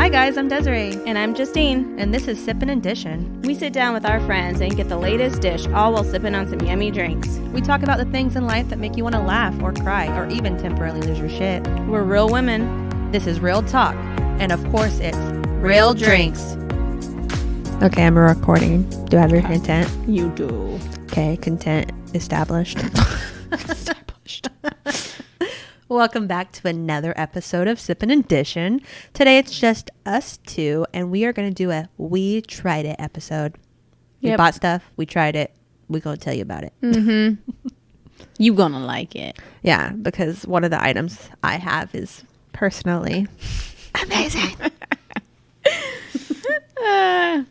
Hi guys, I'm Desiree. And I'm Justine. And this is Sippin' and Dishin'. We sit down with our friends and get the latest dish, all while sipping on some yummy drinks. We talk about the things in life that make you want to laugh or cry or even temporarily lose your shit. We're real women. This is real talk. And of course it's real drinks. Okay, I'm recording. Do I have your content? You do. Okay, content established. Welcome back to another episode of Sippin' and Dishin'. Today it's just us two, and we are going to do a We Tried It episode. We bought stuff, we tried it, we're going to tell you about it. Mm-hmm. You gonna like it. Yeah, because one of the items I have is personally amazing. I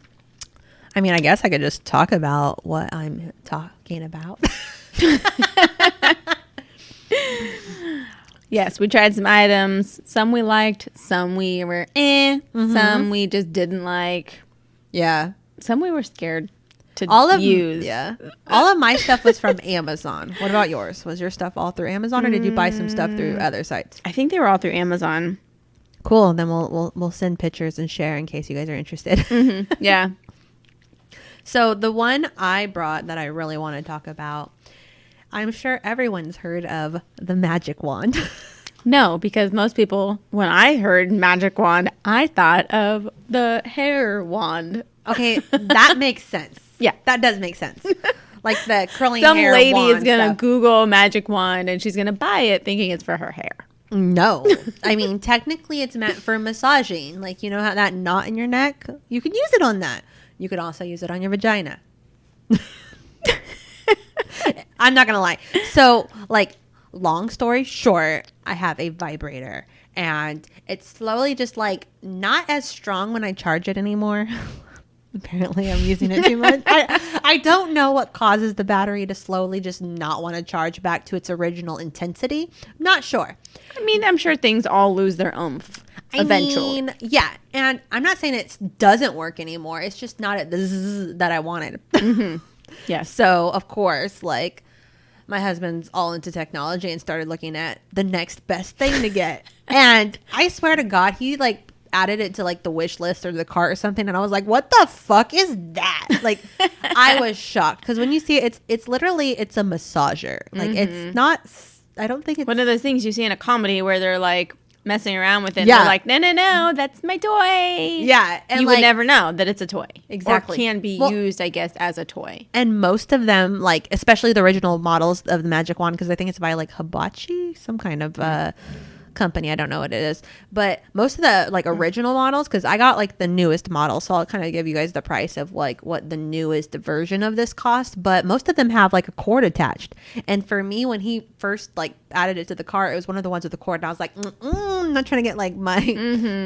mean, I guess I could just talk about what I'm talking about. Yes, we tried some items. Some we liked, some we were some we just didn't like. Yeah. Some we were scared to use. Yeah. All of my stuff was from Amazon. What about yours? Was your stuff all through Amazon or did you buy some stuff through other sites? I think they were all through Amazon. Cool. Then we'll send pictures and share in case you guys are interested. Mm-hmm. Yeah. So the one I brought that I really want to talk about, I'm sure everyone's heard of the magic wand. No, because most people, when I heard magic wand, I thought of the hair wand. Okay, that makes sense. Yeah. That does make sense. Like the curling Some hair lady wand is going to stuff. Google magic wand and she's going to buy it thinking it's for her hair. No. I mean, technically it's meant for massaging. Like, you know how that knot in your neck? You could use it on that. You could also use it on your vagina. I'm not going to lie. So, like, long story short, I have a vibrator. And it's slowly just, like, not as strong when I charge it anymore. Apparently, I'm using it too much. I don't know what causes the battery to slowly just not want to charge back to its original intensity. Not sure. I mean, I'm sure things all lose their oomph eventually. I mean, yeah. And I'm not saying it doesn't work anymore. It's just not at the zzz that I wanted. Mm-hmm. Yes. So, of course, like, my husband's all into technology and started looking at the next best thing to get. And I swear to God, he, like, added it to, like, the wish list or the cart or something. And I was like, what the fuck is that? Like, I was shocked. Because when you see it, it's literally, it's a massager. Like, it's not, I don't think it's one of those things you see in a comedy where they're, like, messing around with it. Yeah. They're like, no, that's my toy. Yeah. And you like, would never know that it's a toy. Exactly. Or can be used, I guess, as a toy. And most of them, like, especially the original models of the magic wand, because I think it's by, like, Hibachi, some kind of company. I don't know what it is. But most of the, like, original models, because I got, like, the newest model, so I'll kind of give you guys the price of, like, what the newest version of this cost. But most of them have, like, a cord attached. And for me, when he first, like, added it to the cart, it was one of the ones with the cord. And I was like, I'm not trying to get, like, my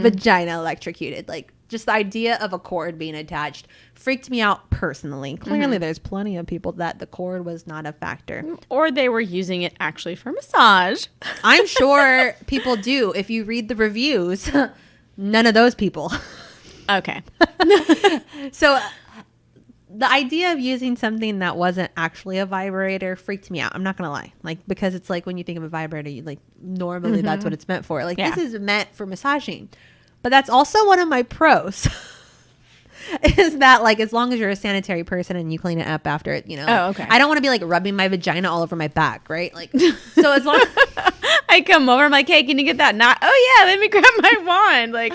vagina electrocuted. Like, just the idea of a cord being attached freaked me out personally. Clearly, there's plenty of people that the cord was not a factor. Or they were using it actually for massage. I'm sure people do. If you read the reviews, none of those people. Okay. So the idea of using something that wasn't actually a vibrator freaked me out. I'm not going to lie. Like, because it's like when you think of a vibrator, you, like, normally that's what it's meant for. Like, this is meant for massaging. But that's also one of my pros. Is that, like, as long as you're a sanitary person and you clean it up after it, you know. Oh, okay. I don't want to be, like, rubbing my vagina all over my back, right? Like, so as long I come over, I'm like, hey, can you get that knot? Oh, yeah, let me grab my wand. Like,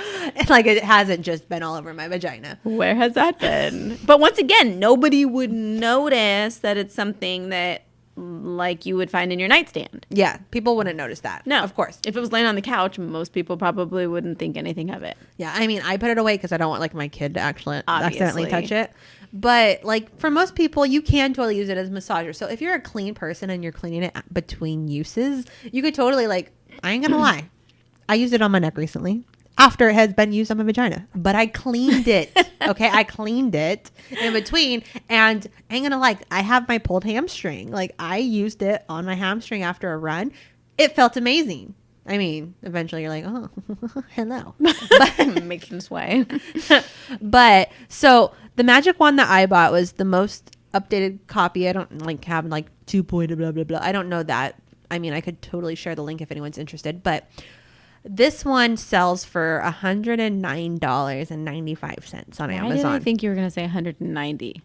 it hasn't just been all over my vagina. Where has that been? But once again, nobody would notice that it's something that, like, you would find in your nightstand. Yeah, people wouldn't notice that. No, of course. If it was laying on the couch, most people probably wouldn't think anything of it. Yeah, I mean, I put it away because I don't want, like, my kid to actually Obviously. accidentally touch it. But, like, for most people, you can totally use it as a massager. So if you're a clean person and you're cleaning it between uses, you could totally, like, I ain't gonna lie, I used it on my neck recently after it has been used on my vagina, but I cleaned it. Okay, I cleaned it in between, and I ain't gonna lie, I have my pulled hamstring. Like, I used it on my hamstring after a run. It felt amazing. I mean, eventually you're like, oh, hello. But making sway. But so the magic wand that I bought was the most updated copy. I don't, like, have, like, 2. Blah blah blah. I don't know that. I mean, I could totally share the link if anyone's interested, but This one sells for $109.95 on Amazon. Why did I think you were going to say 190?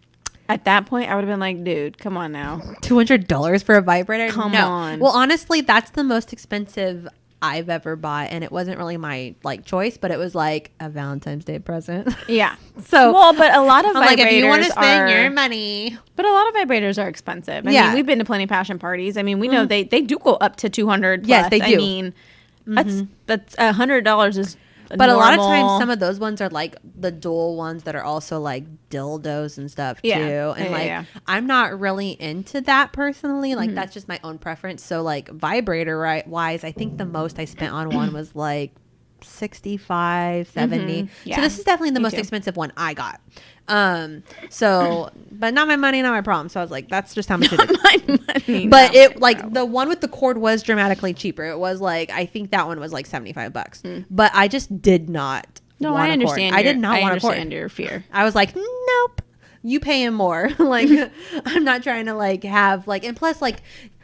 At that point, I would have been like, dude, come on now. $200 for a vibrator? Come on. Well, honestly, that's the most expensive I've ever bought, and it wasn't really my choice, but it was like a Valentine's Day present. Yeah. So but a lot of vibrators like, if you want to spend your money, but a lot of vibrators are expensive. I mean, we've been to plenty of passion parties. I mean, we know they do go up to $200. Plus. Yes, they do. I mean, that's $100 is. But a lot of times, some of those ones are like the dual ones that are also like dildos and stuff too. And I'm not really into that personally. Like that's just my own preference. So like vibrator wise, I think the most I spent on one was like 65, 70. So this is definitely the most expensive one I got. So, but not my money, not my problem. So I was like, that's just how much it is. My money, but it like the one with the cord was dramatically cheaper. It was like, I think that one was like $75. But I just did not. No, I understand. I did not want a cord. I understand your fear. I was like, nope, you paying more. Like, I'm not trying to like have like, and plus like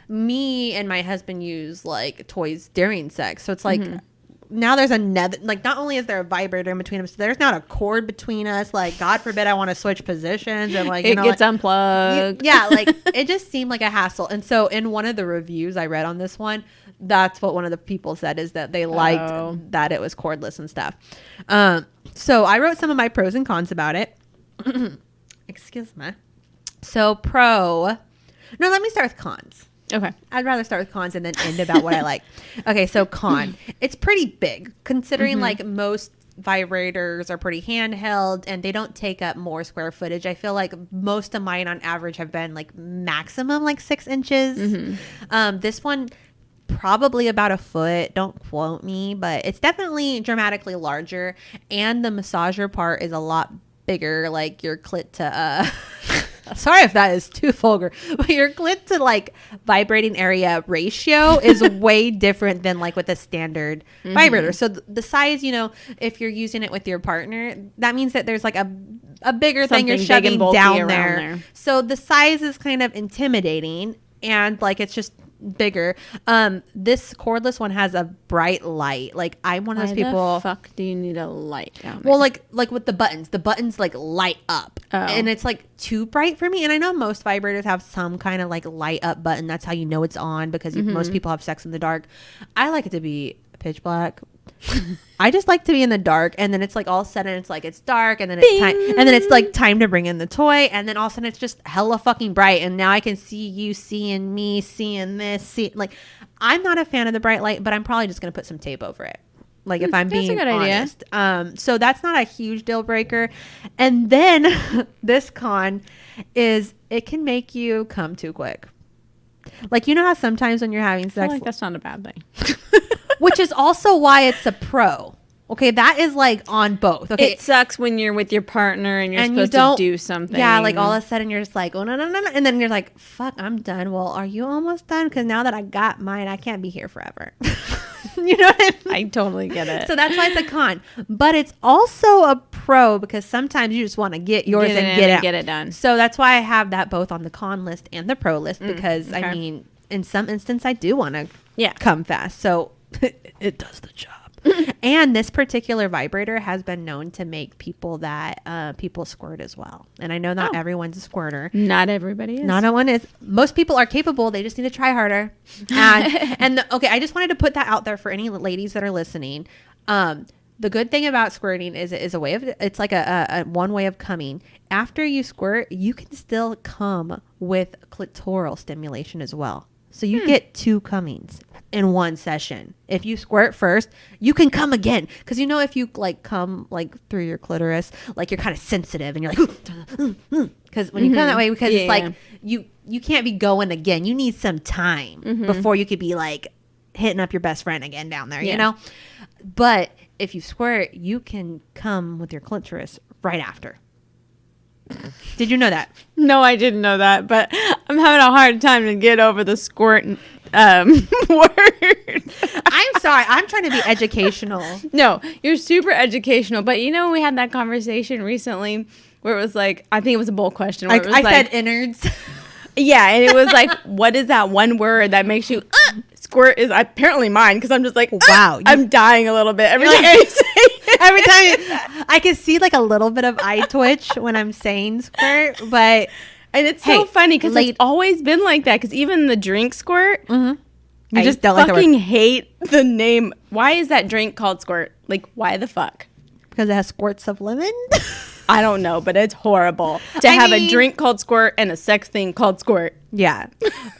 me and my husband use like toys during sex. So it's like, now there's another, like, not only is there a vibrator in between them, so there's not a cord between us. Like, God forbid I want to switch positions and like, it gets unplugged. Like it just seemed like a hassle. And so in one of the reviews I read on this one, that's what one of the people said, is that they liked that it was cordless and stuff. So I wrote some of my pros and cons about it. Excuse me. So let me start with cons. Okay. I'd rather start with cons and then end about what I like. Okay, so con. It's pretty big, considering like most vibrators are pretty handheld and they don't take up more square footage. I feel like most of mine on average have been like maximum like 6 inches. This one probably about a foot. Don't quote me, but it's definitely dramatically larger, and the massager part is a lot bigger. Like your clit to sorry if that is too vulgar, but your clit to like vibrating area ratio is way different than like with a standard vibrator. So the size, if you're using it with your partner, that means that there's like a bigger thing you're shoving down there. So the size is kind of intimidating, and like it's just bigger. This cordless one has a bright light. Like, I'm one of those people. Why the fuck do you need a light down there? Well, like with the buttons like light up, and it's like too bright for me. And I know most vibrators have some kind of like light up button. That's how you know it's on, because most people have sex in the dark. I like it to be pitch black. I just like to be in the dark, and then it's like all of a sudden it's like it's dark, and then it's time, and then it's like time to bring in the toy, and then all of a sudden it's just hella fucking bright, and now I can see you seeing me seeing this. Like, I'm not a fan of the bright light, but I'm probably just gonna put some tape over it. Like, if I'm being honest. So that's not a huge deal breaker. And then this con is it can make you come too quick. Like, you know how sometimes when you're having sex, I feel like that's not a bad thing. Which is also why it's a pro. Okay, that is like on both. Okay, it sucks when you're with your partner and you're supposed to do something. Yeah, like all of a sudden you're just like, oh no, and then you're like, fuck, I'm done. Well, are you almost done? Because now that I got mine, I can't be here forever. You know what I mean? I totally get it. So that's why it's a con, but it's also a pro, because sometimes you just want to get yours and get it done. So that's why I have that both on the con list and the pro list, because I mean, in some instance, I do want to come fast. So it does the job. And this particular vibrator has been known to make people squirt as well. And I know not everyone's a squirter. Not everybody is. Not everyone is. Most people are capable. They just need to try harder. Okay, I just wanted to put that out there for any ladies that are listening. The good thing about squirting is it is a way of, it's like a one way of coming. After you squirt, you can still come with clitoral stimulation as well. So you get 2 comings in one session. If you squirt first, you can come again. Because if you like come like through your clitoris, like you're kind of sensitive and you're like, because when you come that way, because it's like you can't be going again. You need some time before you could be like hitting up your best friend again down there, you know? But if you squirt, you can come with your clitoris right after. Did you know that? No, I didn't know that, but I'm having a hard time to get over the squirt word. I'm sorry. I'm trying to be educational. No, you're super educational. But we had that conversation recently where it was like, I think it was a bold question. Where I said innards. Yeah, and it was like, what is that one word that makes you squirt is apparently mine because I'm just like, wow, I'm dying a little bit every time like, you say it. every time I can see like a little bit of eye twitch when I'm saying squirt, but and it's so funny because it's always been like that. Because even the drink squirt, you just don't like the word. I fucking hate the name. Why is that drink called squirt? Like, why the fuck? Because it has squirts of lemon. I don't know, but it's horrible to have a drink called squirt and a sex thing called squirt. Yeah.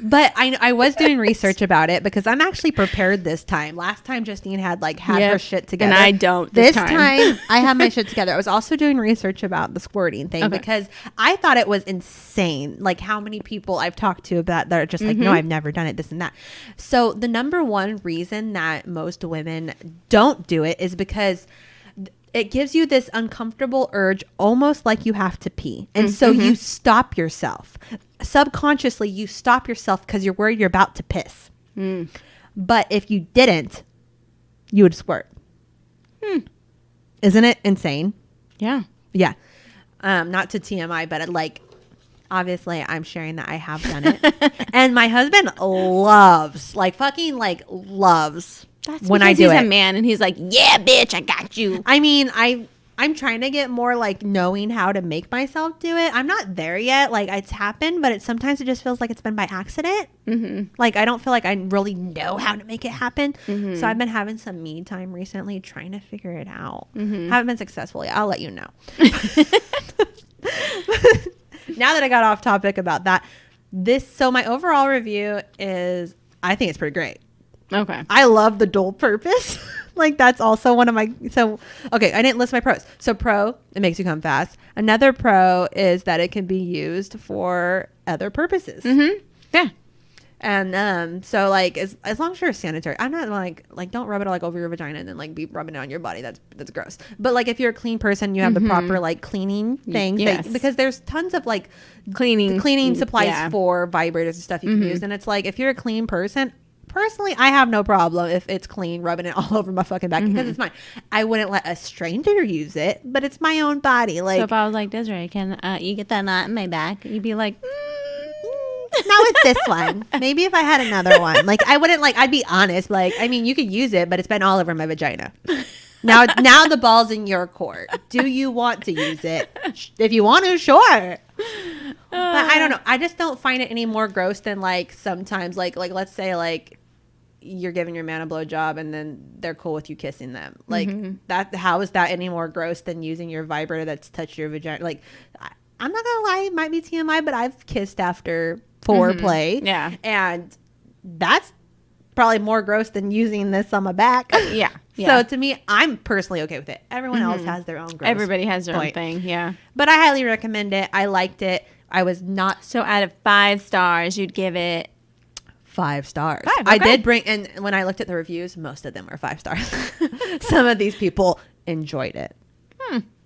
But I was doing research about it because I'm actually prepared this time. Last time Justine had her shit together. And I don't this time. I have my shit together. I was also doing research about the squirting thing because I thought it was insane. Like how many people I've talked to about that are just like, no, I've never done it, this and that. So the number one reason that most women don't do it is because it gives you this uncomfortable urge, almost like you have to pee. And so you stop yourself. Subconsciously, you stop yourself because you're worried you're about to piss. But if you didn't, you would squirt. Isn't it insane? Yeah. Yeah. Not to TMI, but obviously I'm sharing that I have done it. And my husband loves, loves That's when I do he's it. a man and he's like, yeah, bitch, I got you. I mean, I'm trying to get more knowing how to make myself do it. I'm not there yet. It's happened, but sometimes it just feels like it's been by accident. I don't feel like I really know how to make it happen. So I've been having some me time recently trying to figure it out. Haven't been successful yet. I'll let you know. Now that I got off topic about that, so my overall review is, I think it's pretty great. Okay. I love the dual purpose. That's also one of my, I didn't list my pros. So pro, it makes you come fast. Another pro is that it can be used for other purposes. Yeah. And as long as you're sanitary, I'm not don't rub it over your vagina and then be rubbing it on your body. That's gross. But if you're a clean person, you have the proper cleaning things. Yes. Because there's tons of cleaning supplies for vibrators and stuff you can use. And it's if you're a clean person, personally, I have no problem if it's clean, rubbing it all over my fucking back because it's mine. I wouldn't let a stranger use it, but it's my own body. So if I was like, Desiree, can you get that knot in my back? You'd be like, not with this one. Maybe if I had another one. I wouldn't I'd be honest. You could use it, but it's been all over my vagina. Now the ball's in your court. Do you want to use it? If you want to, sure. But I don't know. I just don't find it any more gross than sometimes let's say you're giving your man a blowjob and then they're cool with you kissing them. That, how is that any more gross than using your vibrator that's touched your vagina? I'm not gonna lie, it might be TMI, but I've kissed after foreplay. Yeah. And that's probably more gross than using this on my back. Yeah. So to me, I'm personally okay with it. Everyone else has their own gross. Everybody has their own thing. Yeah. But I highly recommend it. I liked it. I was not. So out of 5 stars, you'd give it 5 stars. 5, okay. I did bring, and when I looked at the reviews, most of them were 5 stars. Some of these people enjoyed it.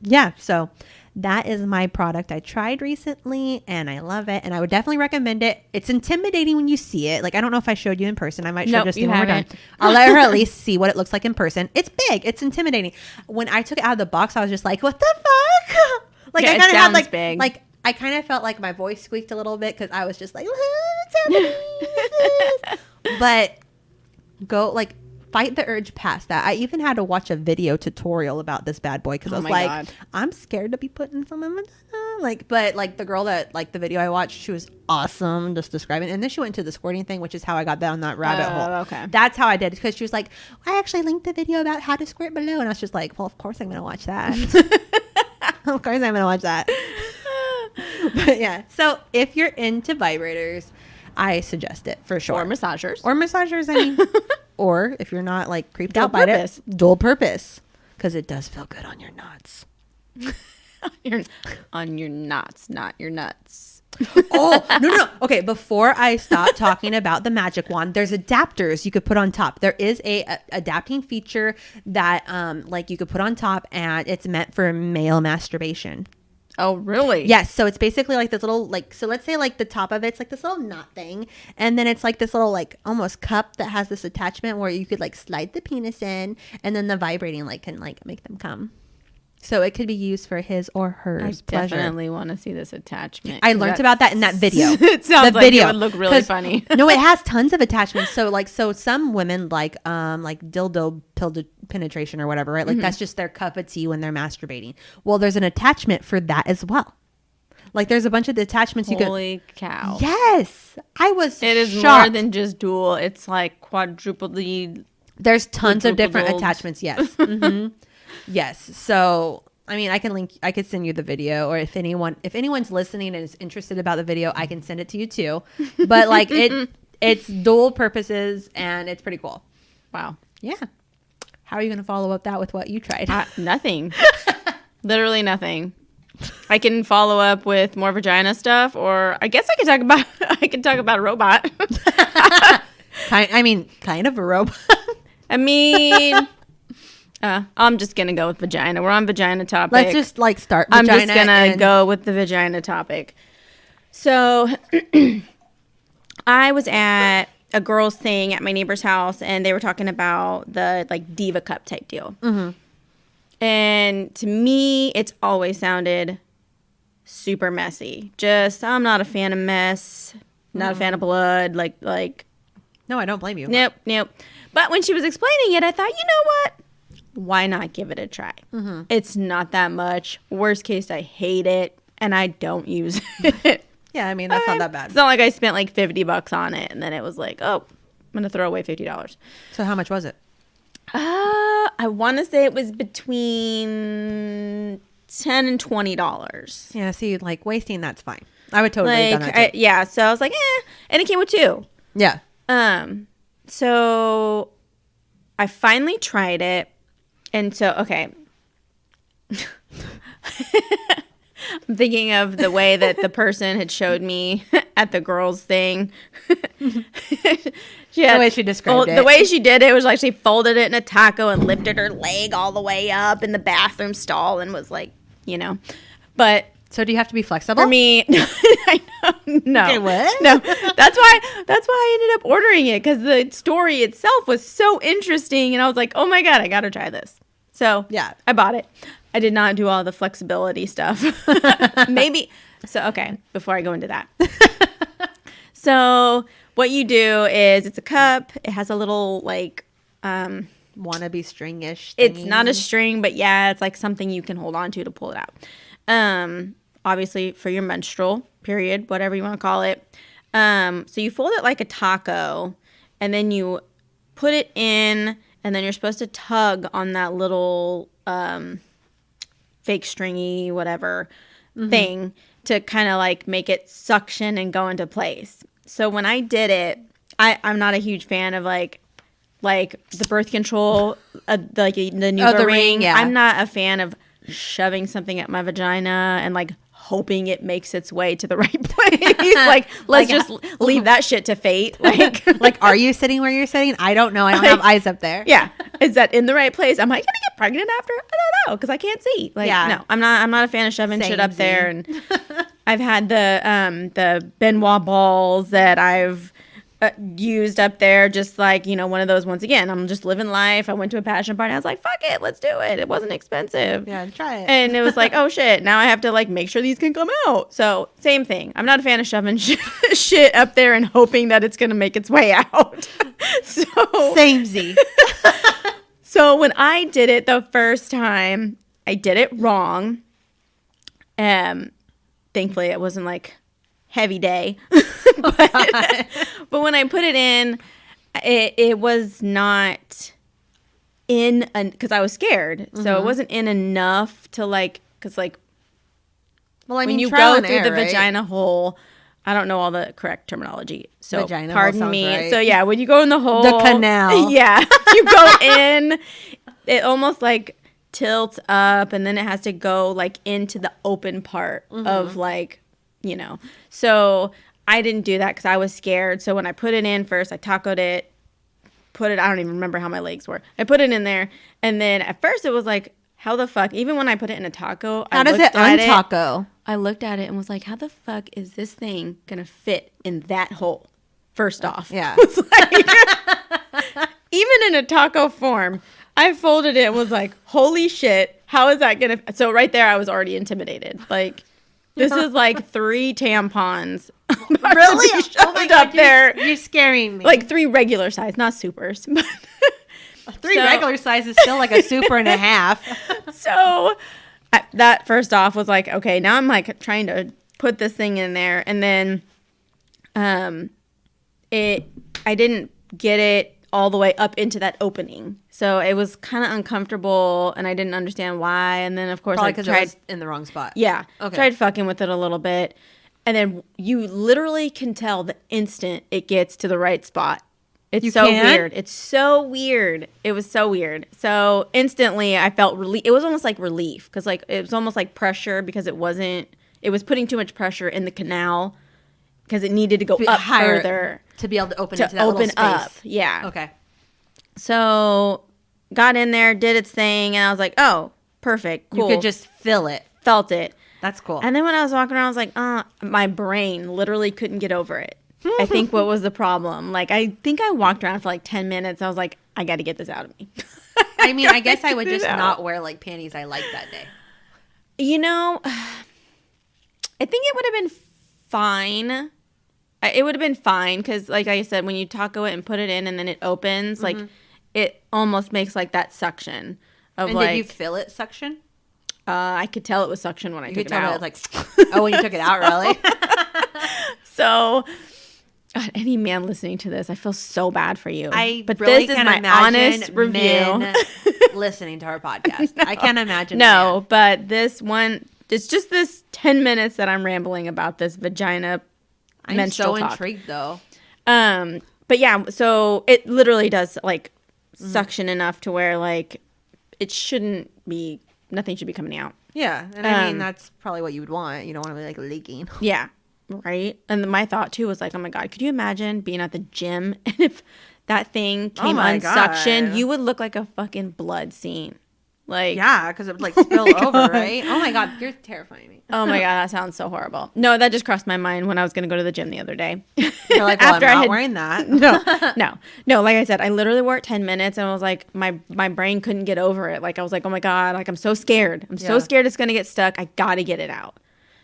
Yeah. So that is my product I tried recently and I love it. And I would definitely recommend it. It's intimidating when you see it. I don't know if I showed you in person. I might show Justine when we're done. I'll let her at least see what it looks like in person. It's big. It's intimidating. When I took it out of the box, I was just like, what the fuck? I kind of had big. I kind of felt like my voice squeaked a little bit because I was just like, what's happening? But go fight the urge past that. I even had to watch a video tutorial about this bad boy because I was God. I'm scared to be putting some in my but the girl that the video I watched, she was awesome just describing it. And then she went into the squirting thing, which is how I got down that rabbit hole. Okay. That's how I did, because she was like, I actually linked the video about how to squirt below, and I was just like, well, of course I'm gonna watch that. Of course I'm gonna watch that. But yeah, so if you're into vibrators, I suggest it for sure. Or massagers, I mean. Or if you're not creeped out by it, dual purpose, because it does feel good on your nuts. on your knots, not your nuts. Oh, no. Okay, before I stop talking about the magic wand, there's adapters you could put on top. There is a adapting feature that you could put on top, and it's meant for male masturbation. Oh, really? Yes. So it's basically this little, so let's say the top of it's this little knot thing. And then it's this little almost cup that has this attachment where you could slide the penis in, and then the vibrating can make them come. So it could be used for his or hers pleasure. Definitely want to see this attachment. I learned about that in that video. It sounds like it would look really funny. No, it has tons of attachments. So some women like dildo penetration or whatever, right? Like that's just their cup of tea when they're masturbating. Well, there's an attachment for that as well. Like there's a bunch of the attachments you could. Holy cow! Yes, I was. It is shocked. more than just dual. It's like quadrupledly. There's tons of different attachments. Yes. Yes. So, I mean, I could send you the video, or if anyone's listening and is interested about the video, I can send it to you too. But like it's dual purposes and it's pretty cool. Wow. Yeah. How are you going to follow up that with what you tried? Nothing. Literally nothing. I can follow up with more vagina stuff, or I guess I could talk about a robot. Kind of a robot. I mean, I'm just gonna go with vagina. We're on vagina topic. Let's just like start vagina. I'm just gonna go with the vagina topic. So I was at a girls' thing at my neighbor's house, and they were talking about the like diva cup type deal. And to me, it's always sounded super messy. Just, I'm not a fan of mess, not a fan of blood. Like. No, I don't blame you. Nope. But when she was explaining it, I thought, you know what? Why not give it a try? It's not that much. Worst case, I hate it, and I don't use it. Yeah, I mean, that's not that bad. It's not like I spent like $50 on it, and then it was like, oh, I'm going to throw away $50. So how much was it? I want to say it was between $10 and $20. Yeah, see, like wasting that's fine. I would totally have done that too. Yeah, so I was like, and it came with 2. Yeah. So I finally tried it, and so okay. I'm thinking of the way that the person had showed me at the girls' thing. The way she described it. The way she did it was like she folded it in a taco and lifted her leg all the way up in the bathroom stall and was like, But so do you have to be flexible? for me, I know, no. Okay, what? No, that's why I ended up ordering it, because the story itself was so interesting, and I was like, oh my God, I gotta try this. So yeah, I bought it. I did not do all the flexibility stuff. Maybe. So, okay, before I go into that. So what you do is, it's a cup. It has a little like, wannabe string-ish thingy. It's not a string, but yeah, it's like something you can hold on to pull it out. Obviously for your menstrual period, whatever you want to call it. So you fold it like a taco, and then you put it in, and then you're supposed to tug on that little fake stringy whatever thing to kind of like make it suction and go into place. So when I did it, I'm not a huge fan of like the birth control, like the Nuva ring. Yeah. I'm not a fan of shoving something at my vagina and like hoping it makes its way to the right place. Like, let's just leave that shit to fate. Like, are you sitting where you're sitting? I don't know. I don't have eyes up there. Yeah. Is that in the right place? Am I gonna get pregnant after? I don't know, because I can't see. Like, no, I'm not a fan of shoving shit up there. And I've had the Benoit balls that I've used up there, just like, one of those. Once again, I'm just living life. I went to a passion party. I was like, fuck it, let's do it. It wasn't expensive. Yeah, try it. And it was like, oh shit, now I have to like make sure these can come out. So same thing. I'm not a fan of shoving shit up there and hoping that it's gonna make its way out. So samey. So when I did it the first time, I did it wrong. Thankfully it wasn't like heavy day. But when I put it in, it was not in, because I was scared. So it wasn't in enough to like, because like, well, I mean, when you go through the vagina hole, I don't know all the correct terminology. So vagina pardon me. Right. So yeah, when you go in the hole, the canal. Yeah, you go in, it almost like tilts up, and then it has to go like into the open part of like, So I didn't do that because I was scared. So when I put it in first, I tacoed it, I don't even remember how my legs were. I put it in there, and then at first it was like, how the fuck? Even when I put it in a taco, how does it untaco? I looked at it and was like, how the fuck is this thing gonna fit in that hole? First off, yeah. Even in a taco form, I folded it and was like, holy shit, how is that gonna? So right there, I was already intimidated. Like, this is like 3 tampons. Really? Oh my God, up there. You're scaring me. Like 3 regular size, not supers. But 3 regular size is still like a super and a half. So that first off was like, okay, now I'm like trying to put this thing in there, and then I didn't get it all the way up into that opening. So it was kind of uncomfortable, and I didn't understand why. And then, of course, Probably I because tried it was in the wrong spot. Yeah. Okay. Tried fucking with it a little bit. And then you literally can tell the instant it gets to the right spot. It's weird. It's so weird. It was so weird. So instantly I felt relief. It was almost like relief because like it was almost like pressure because it was putting too much pressure in the canal because it needed to go up higher further. To be able to open into that little space. Up. Yeah. Okay. So got in there, did its thing, and I was like, oh, perfect. Cool. You could just feel it. Felt it. That's cool. And then when I was walking around, I was like, my brain literally couldn't get over it. I think what was the problem? Like, I think I walked around for like 10 minutes. I was like, I got to get this out of me. I mean, I guess I would just not wear like panties I liked that day. You know, I think it would have been fine. It would have been fine because, like I said, when you taco it and put it in and then it opens, like it almost makes like that suction of and like. Did you feel it suction? I could tell it was suction when I took it out. It like, oh, when you took it out, really? So, God, any man listening to this, I feel so bad for you. But really this is my honest review. Men listening to our podcast. No, I can't imagine. No, but this one, it's just this 10 minutes that I'm rambling about this vagina. I'm so intrigued though. But yeah, so it literally does like suction enough to where like it shouldn't be. Nothing should be coming out. Yeah, and I mean that's probably what you would want. You don't want to be like leaking. Yeah, right. And my thought too was like, oh my God, could you imagine being at the gym and if that thing came unsuctioned, you would look like a fucking blood scene. Like yeah, because it would like spill over, right? Oh my God, you're terrifying me. Oh my God, that sounds so horrible. No, that just crossed my mind when I was going to go to the gym the other day. You're like, well, after I'm not wearing that. No. Like I said, I literally wore it 10 minutes and I was like, my brain couldn't get over it. Like I was like, oh my God, like I'm so scared. I'm so scared it's going to get stuck. I got to get it out.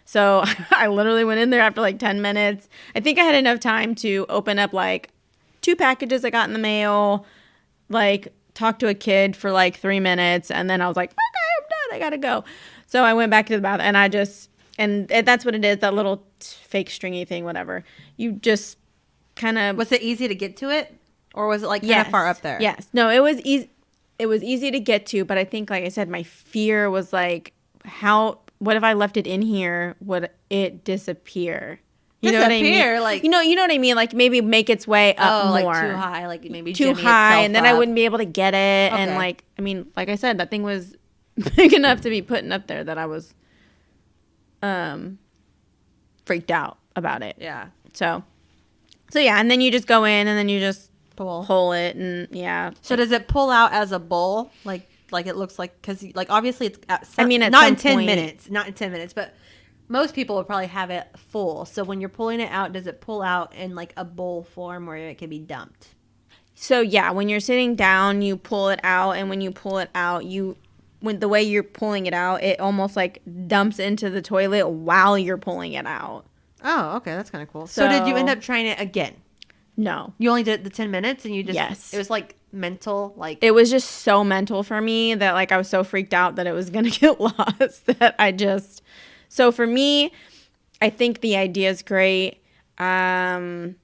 So I literally went in there after like 10 minutes. I think I had enough time to open up like 2 packages I got in the mail, like talk to a kid for like 3 minutes. And then I was like, okay, I'm done. I got to go. So I went back to the bathroom and that's what it is, that little fake stringy thing, whatever. You just kind of... Was it easy to get to it? Or was it like kind of far up there? Yes. No, it was easy. It was easy to get to, but I think, like I said, my fear was like, what if I left it in here? Would it disappear? You know what I mean? Like, you know what I mean? Like maybe make its way up more. Like too high, like maybe too high, and then I wouldn't be able to get it. Okay. And like, I mean, like I said, that thing was big enough to be putting up there that I was freaked out about it. Yeah. So yeah, and then you just go in and then you just pull it and yeah. So does it pull out as a bowl? Like it looks like, because like obviously it's not in 10 minutes, but most people will probably have it full. So when you're pulling it out, does it pull out in like a bowl form where it can be dumped? So yeah, when you're sitting down, you pull it out, and when you pull it out, when the way you're pulling it out, it almost like dumps into the toilet while you're pulling it out. Oh, okay, that's kind of cool. So did you end up trying it again? No. You only did the 10 minutes and you just... Yes. It was like mental, like... It was just so mental for me that like I was so freaked out that it was going to get lost that I just... So for me, I think the idea is great. I mean,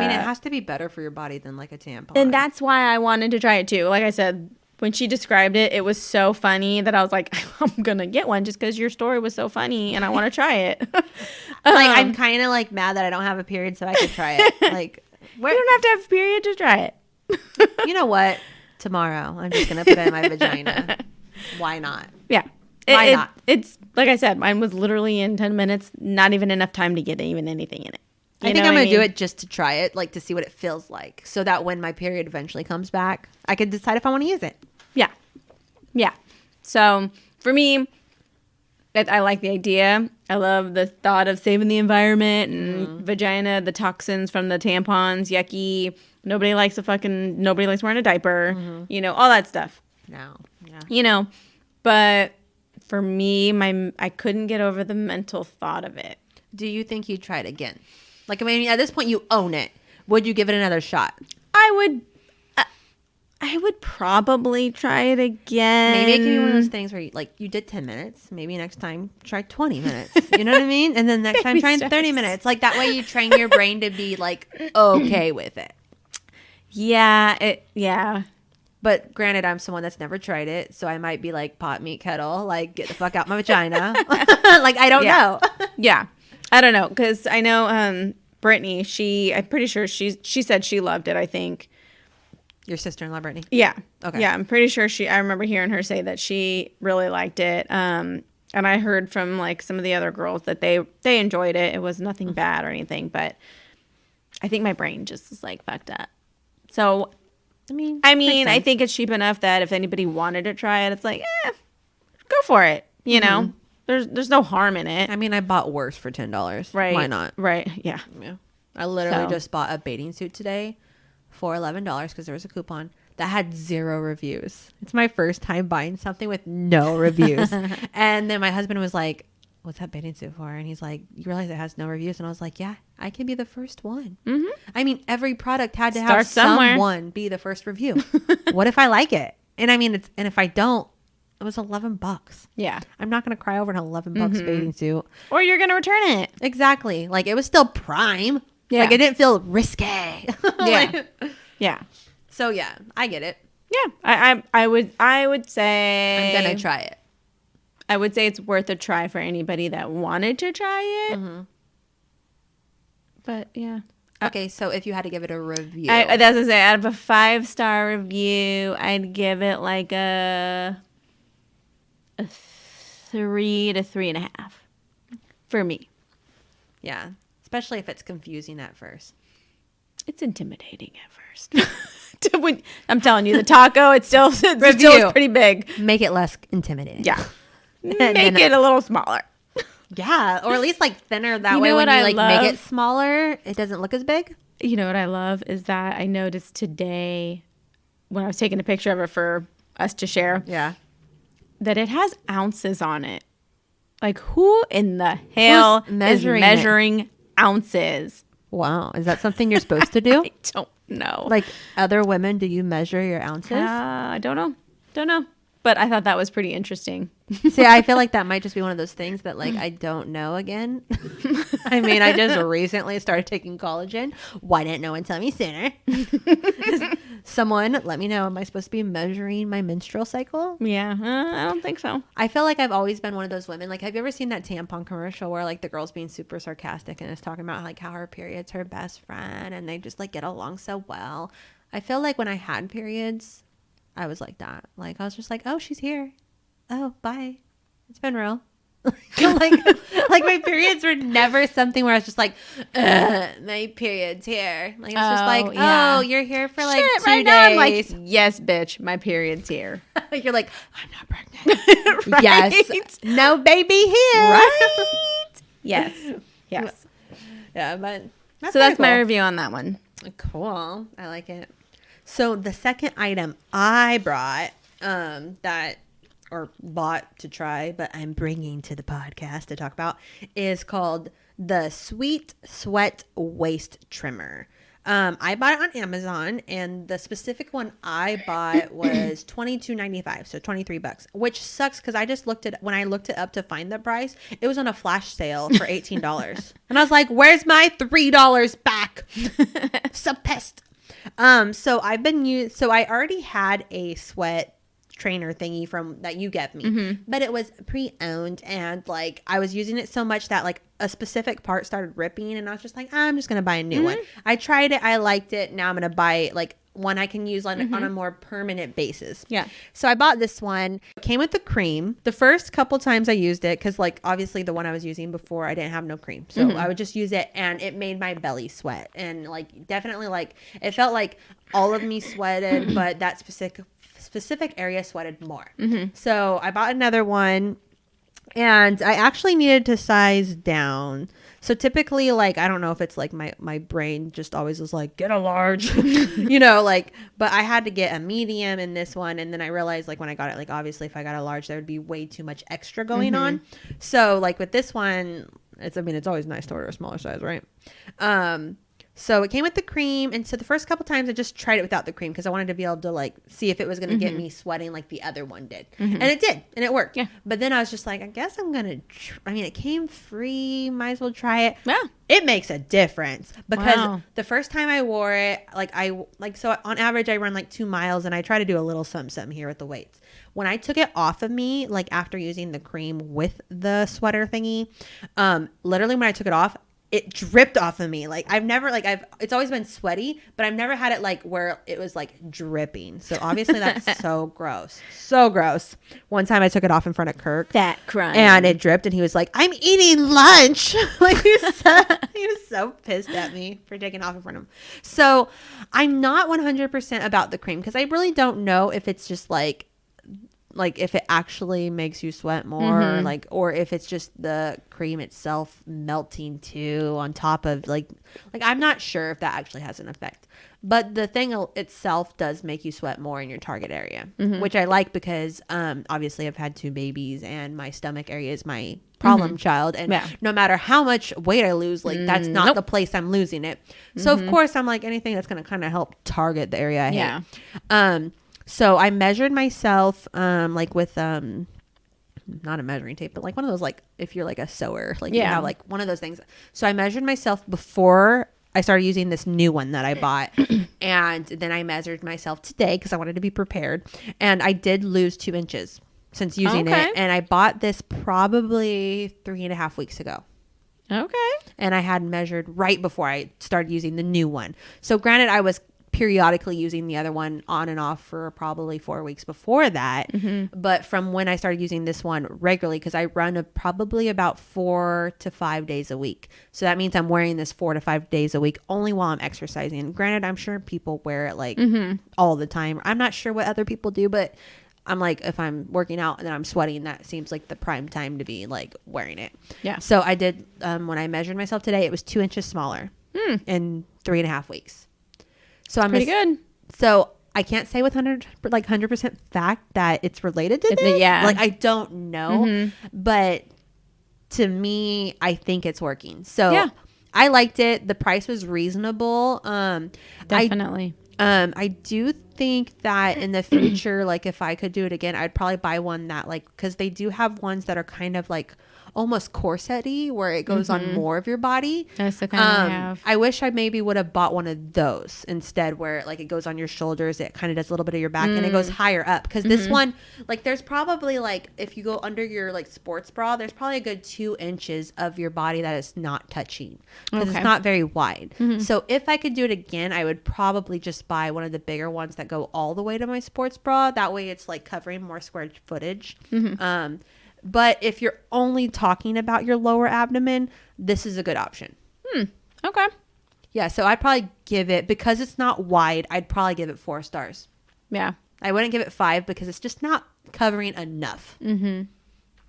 it has to be better for your body than like a tampon. And that's why I wanted to try it too. Like I said, when she described it, it was so funny that I was like, I'm going to get one just because your story was so funny and I want to try it. Like, I'm kind of like mad that I don't have a period so I could try it. Like, you don't have to have a period to try it. You know what? Tomorrow, I'm just going to put it in my vagina. Why not? Yeah. Why not? It's, like I said, mine was literally in 10 minutes, not even enough time to get even anything in it. I think I'm going to do it just to try it, like to see what it feels like. So that when my period eventually comes back, I can decide if I want to use it. Yeah. Yeah. So for me, I like the idea. I love the thought of saving the environment and vagina, the toxins from the tampons, yucky. Nobody likes wearing a diaper, you know, all that stuff. No. Yeah. You know, but for me, I couldn't get over the mental thought of it. Do you think you'd try it again? Like, I mean, at this point, you own it. Would you give it another shot? I would probably try it again. Maybe it can be one of those things where you did 10 minutes. Maybe next time try 20 minutes. You know what I mean? And then next time try 30 minutes. Like that way you train your brain to be like okay with it. Yeah. But granted, I'm someone that's never tried it. So I might be like pot, meat, kettle. Like get the fuck out my vagina. Like I don't know. Yeah. I don't know. Because I know Brittany, I'm pretty sure she said she loved it, I think. Your sister-in-law, Brittany? Yeah. Okay. Yeah, I'm pretty sure I remember hearing her say that she really liked it. And I heard from like some of the other girls that they enjoyed it. It was nothing bad or anything, but I think my brain just is like fucked up. So, I mean, I think it's cheap enough that if anybody wanted to try it, it's like, go for it. You know, there's no harm in it. I mean, I bought worse for $10. Right. Why not? Right. Yeah. I literally just bought a bathing suit today for $11 because there was a coupon that had 0 reviews. It's my first time buying something with no reviews. And then my husband was like, what's that bathing suit for? And he's like, you realize it has no reviews? And I was like, yeah, I can be the first one. Mm-hmm. I mean, every product had to have someone be the first review. What if I like it? And I mean, and if I don't, it was $11. Yeah. I'm not going to cry over an $11 bathing suit. Or you're going to return it. Exactly. Like it was still Prime. Yeah. Like it didn't feel risque. Yeah. Yeah. So yeah, I get it. Yeah. I would say I'm gonna try it. I would say it's worth a try for anybody that wanted to try it. Mm-hmm. But yeah. Okay, so if you had to give it a review, that's what I say. Out of a 5-star review, I'd give it like a 3 to 3.5 for me. Yeah. Especially if it's confusing at first. It's intimidating at first. I'm telling you, the taco, it still is pretty big. Make it less intimidating. Yeah. Make it a little smaller. Yeah. Or at least like thinner. That way when you make it smaller, it doesn't look as big. You know what I love is that I noticed today when I was taking a picture of it for us to share. Yeah. That it has ounces on it. Like who in the hell is measuring ounces? Wow. Is that something you're supposed to do? I don't know. Like other women, do you measure your ounces? I don't know. But I thought that was pretty interesting. See, I feel like that might just be one of those things that like I don't know again. I mean, I just recently started taking collagen. Why didn't no one tell me sooner? Someone let me know. Am I supposed to be measuring my menstrual cycle? Yeah, I don't think so. I feel like I've always been one of those women. Like, have you ever seen that tampon commercial where like the girl's being super sarcastic and is talking about like how her period's her best friend and they just like get along so well? I feel like when I had periods, I was like that. Like I was just like, oh, she's here. Oh, bye. It's been real. like my periods were never something where I was just like, my period's here. Like it's just like, oh, you're here for like 2 days. Now I'm like, yes, bitch, my period's here. You're like, I'm not pregnant. Right? Yes, no baby here. Right? Yes. Yeah, but that's my review on that one. Cool. I like it. So the second item I brought, bought to try, but I'm bringing to the podcast to talk about, is called the Sweet Sweat Waist Trimmer. I bought it on Amazon, and the specific one I bought was $22.95, so $23, which sucks because I just when I looked it up to find the price, it was on a flash sale for $18, and I was like, "Where's my $3 back?" So pissed. So I already had a sweat trainer thingy from that you gave me, but it was pre-owned, and like I was using it so much that like a specific part started ripping, and I was just like, I'm just gonna buy a new one. I tried it, I liked it. Now I'm gonna buy like one I can use on a more permanent basis. Yeah. So I bought this one. It came with the cream. The first couple times I used it, because like obviously the one I was using before, I didn't have no cream, so I would just use it, and it made my belly sweat, and like definitely like it felt like all of me sweated, but that specific area sweated more. So I bought another one, and I actually needed to size down. So typically, like, I don't know if it's like my brain just always is like, get a large, you know, like, but I had to get a medium in this one. And then I realized, like, when I got it, like, obviously if I got a large, there would be way too much extra going on. So like with this one, it's always nice to order a smaller size, right? So it came with the cream. And so the first couple times I just tried it without the cream because I wanted to be able to like see if it was going to get me sweating like the other one did. And it did. And it worked. Yeah. But then I was just like, I guess I'm going to, it came free. Might as well try it. Yeah. It makes a difference because the first time I wore it, so on average I run like 2 miles and I try to do a little something here with the weights. When I took it off of me, like after using the cream with the sweater thingy, literally when I took it off, it dripped off of me. Like it's always been sweaty, but I've never had it like where it was like dripping. So obviously that's so gross. So gross. One time I took it off in front of Kirk. Fat crime. And it dripped and he was like, I'm eating lunch. Like he was so pissed at me for taking it off in front of him. So I'm not 100% about the cream because I really don't know if it's just like if it actually makes you sweat more, or if it's just the cream itself melting too on top of like I'm not sure if that actually has an effect. But the thing itself does make you sweat more in your target area, which I like because obviously I've had 2 babies and my stomach area is my problem child. And no matter how much weight I lose, like that's not the place I'm losing it. So of course I'm like anything that's going to kind of help target the area I hate. So I measured myself, like with, not a measuring tape, but like one of those, like if you're like a sewer, like you have like one of those things. So I measured myself before I started using this new one that I bought. And then I measured myself today because I wanted to be prepared. And I did lose 2 inches since using it. And I bought this probably 3.5 weeks ago. Okay. And I had measured right before I started using the new one. So granted, I was periodically using the other one on and off for probably 4 weeks before that. But from when I started using this one regularly, because I run probably about 4 to 5 days a week. So that means I'm wearing this 4 to 5 days a week only while I'm exercising. Granted, I'm sure people wear it like all the time. I'm not sure what other people do, but I'm like, if I'm working out and then I'm sweating, that seems like the prime time to be like wearing it. Yeah. So I did, when I measured myself today, it was 2 inches smaller in 3.5 weeks. So I'm pretty good. So I can't say with 100% fact that it's related to this. Like I don't know, but to me, I think it's working. So I liked it. The price was reasonable. Definitely. I do think that in the future, like if I could do it again, I'd probably buy one that like, because they do have ones that are kind of like almost corset-y where it goes on more of your body. That's the kind I have. I wish I maybe would have bought one of those instead where like it goes on your shoulders. It kind of does a little bit of your back and it goes higher up. Because this one, like there's probably like, if you go under your like sports bra, there's probably a good 2 inches of your body that is not touching. Because it's not very wide. So if I could do it again, I would probably just buy one of the bigger ones that go all the way to my sports bra. That way it's like covering more square footage. But if you're only talking about your lower abdomen, this is a good option. Okay. Yeah, so I'd probably give it, because it's not wide, I'd probably give it 4 stars. Yeah. I wouldn't give it 5 because it's just not covering enough.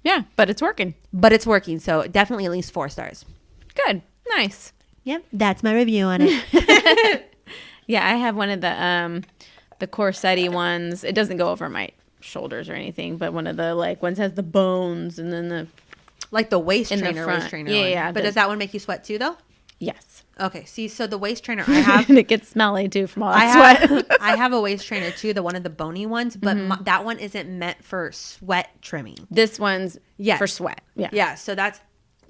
Yeah, but it's working. So definitely at least 4 stars. Good. Nice. Yep, that's my review on it. Yeah, I have one of the corset-y ones. It doesn't go over my shoulders or anything, but one of the like ones has the bones and then the like the waist in trainer, the front. Waist trainer. Yeah. But does that one make you sweat too, though? Yes. Okay. See, so the waist trainer I have, and it gets smelly too from all that sweat. I have a waist trainer too, the one of the bony ones, but that one isn't meant for sweat trimming. This one's for sweat. Yeah. Yeah. So that's